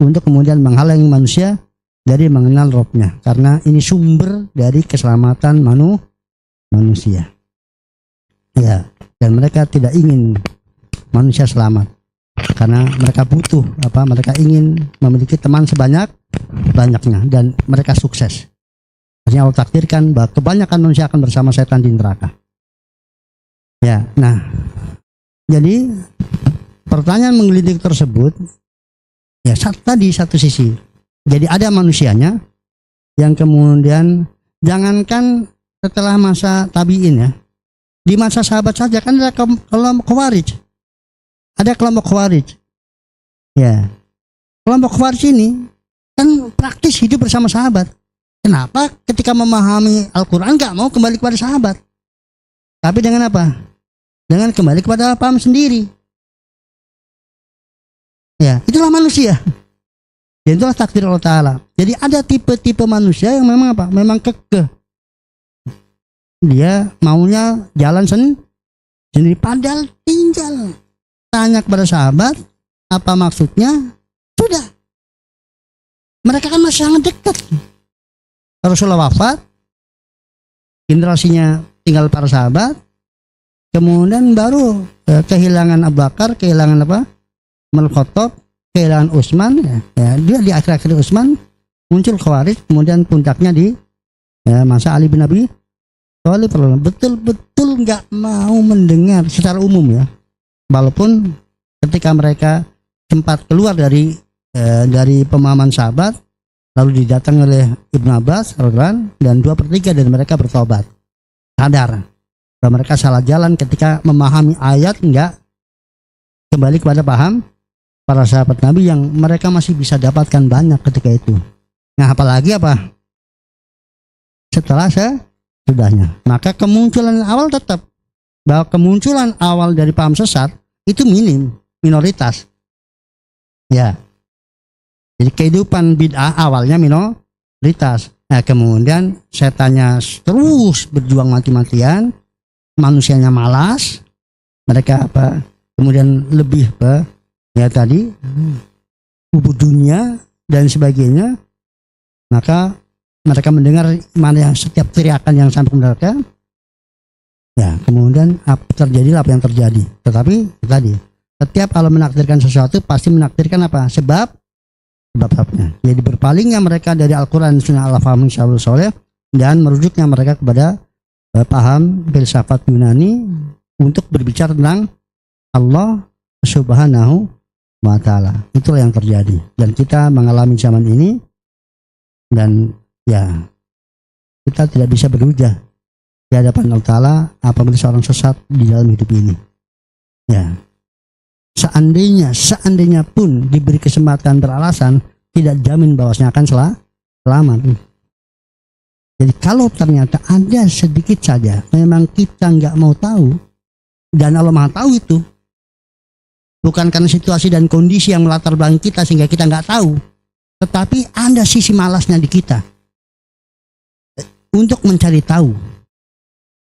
untuk kemudian menghalangi manusia dari mengenal Robnya, karena ini sumber dari keselamatan manusia. Ya, dan mereka tidak ingin manusia selamat, karena mereka butuh mereka ingin memiliki teman sebanyak-banyaknya, dan mereka sukses. Artinya Allah takdirkan bahwa kebanyakan manusia akan bersama setan di neraka. Ya, nah, jadi pertanyaan menggelitik tersebut, ya tadi satu sisi, jadi ada manusianya yang kemudian, jangankan setelah masa tabi'in ya, di masa sahabat saja kan ada kelompok Khawarij. Ada kelompok Khawarij. Ya. Kelompok Khawarij ini kan praktis hidup bersama sahabat. Kenapa ketika memahami Al-Quran gak mau kembali kepada sahabat? Tapi dengan apa? Dengan kembali kepada paham sendiri. Ya, itulah manusia. Dan itulah takdir Allah Ta'ala. Jadi ada tipe-tipe manusia yang memang memang kekeh. Dia maunya jalan sendiri, padahal tinggal tanya kepada sahabat apa maksudnya, sudah. Mereka kan masih sangat dekat. Rasulullah wafat, generasinya tinggal para sahabat, kemudian baru kehilangan Abu Bakar, kehilangan Umar Khattab, kehilangan Utsman. Ya, dia di akhir-akhir Utsman muncul Khawarij, kemudian puncaknya di masa Ali bin Abi Thalib, betul-betul nggak mau mendengar secara umum ya, walaupun ketika mereka sempat keluar dari pemahaman sahabat, lalu didatangi oleh Ibnu Abbas dan 2/3 dari mereka bertobat, sadar bahwa mereka salah jalan ketika memahami ayat, nggak kembali kepada paham para sahabat Nabi yang mereka masih bisa dapatkan banyak ketika itu. Nah, apalagi setelah sudahnya, maka kemunculan awal tetap bahwa kemunculan awal dari paham sesat itu minoritas. Ya. Jadi kehidupan bid'ah awalnya minoritas. Nah, kemudian setannya terus berjuang mati-matian, manusianya malas, mereka kemudian lebih tadi hubud dunia dan sebagainya. Maka mereka mendengar mana setiap teriakan yang sampai ke mereka, ya kemudian terjadilah apa yang terjadi. Tetapi tadi setiap Allah menakdirkan sesuatu pasti menakdirkan sebab-sebabnya. Jadi berpalingnya mereka dari Al-Quran Sunnah Al-Fahmi Syarul Soleh dan merujuknya mereka kepada paham filsafat Yunani untuk berbicara tentang Allah Subhanahu wa Ta'ala. Itulah yang terjadi dan kita mengalami zaman ini, dan ya kita tidak bisa berhujah di hadapan Allah Ta'ala apabila seorang sesat di dalam hidup ini. Ya, seandainya pun diberi kesempatan beralasan, tidak jamin bahwasanya akan selamat. Jadi kalau ternyata ada sedikit saja memang kita nggak mau tahu, dan Allah Maha tahu itu, bukan karena situasi dan kondisi yang melatar belakangi kita sehingga kita nggak tahu, tetapi ada sisi malasnya di kita untuk mencari tahu,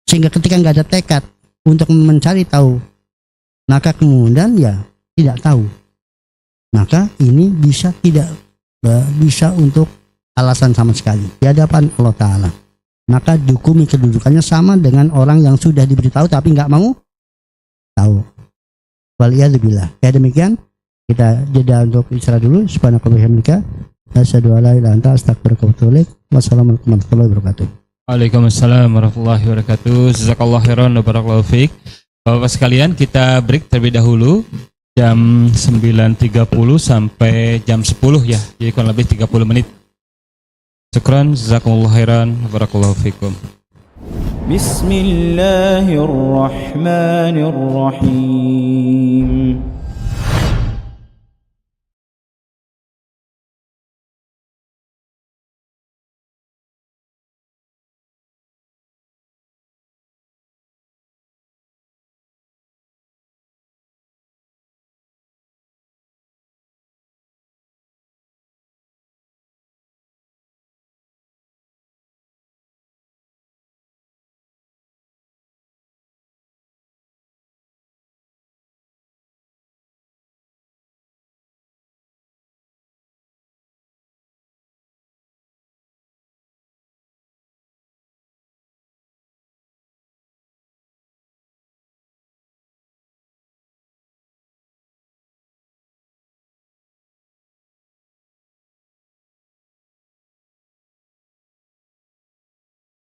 sehingga ketika nggak ada tekad untuk mencari tahu, maka kemudian ya tidak tahu, maka ini tidak bisa untuk alasan sama sekali di hadapan Allah Ta'ala. Maka dihukumi kedudukannya sama dengan orang yang sudah diberitahu tapi nggak mau tahu. Waliyadzubillah. Ya demikian, kita jeda untuk istirahat dulu. Subhanakallahumma wa bihamdika, asyhadu an la ilaha illa anta, astaghfiruka wa atubu ilaik. Wassalamualaikum warahmatullahi wabarakatuh. Waalaikumsalam warahmatullahi wabarakatuh. Jazakallahu khairan wa barakallahu fiik. Bapak sekalian, kita break terlebih dahulu jam 9.30 sampai jam 10 ya. Jadi kurang lebih 30 menit. Syukran, jazakumullahu khairan wa barakallahu fiikum. Bismillahirrahmanirrahim.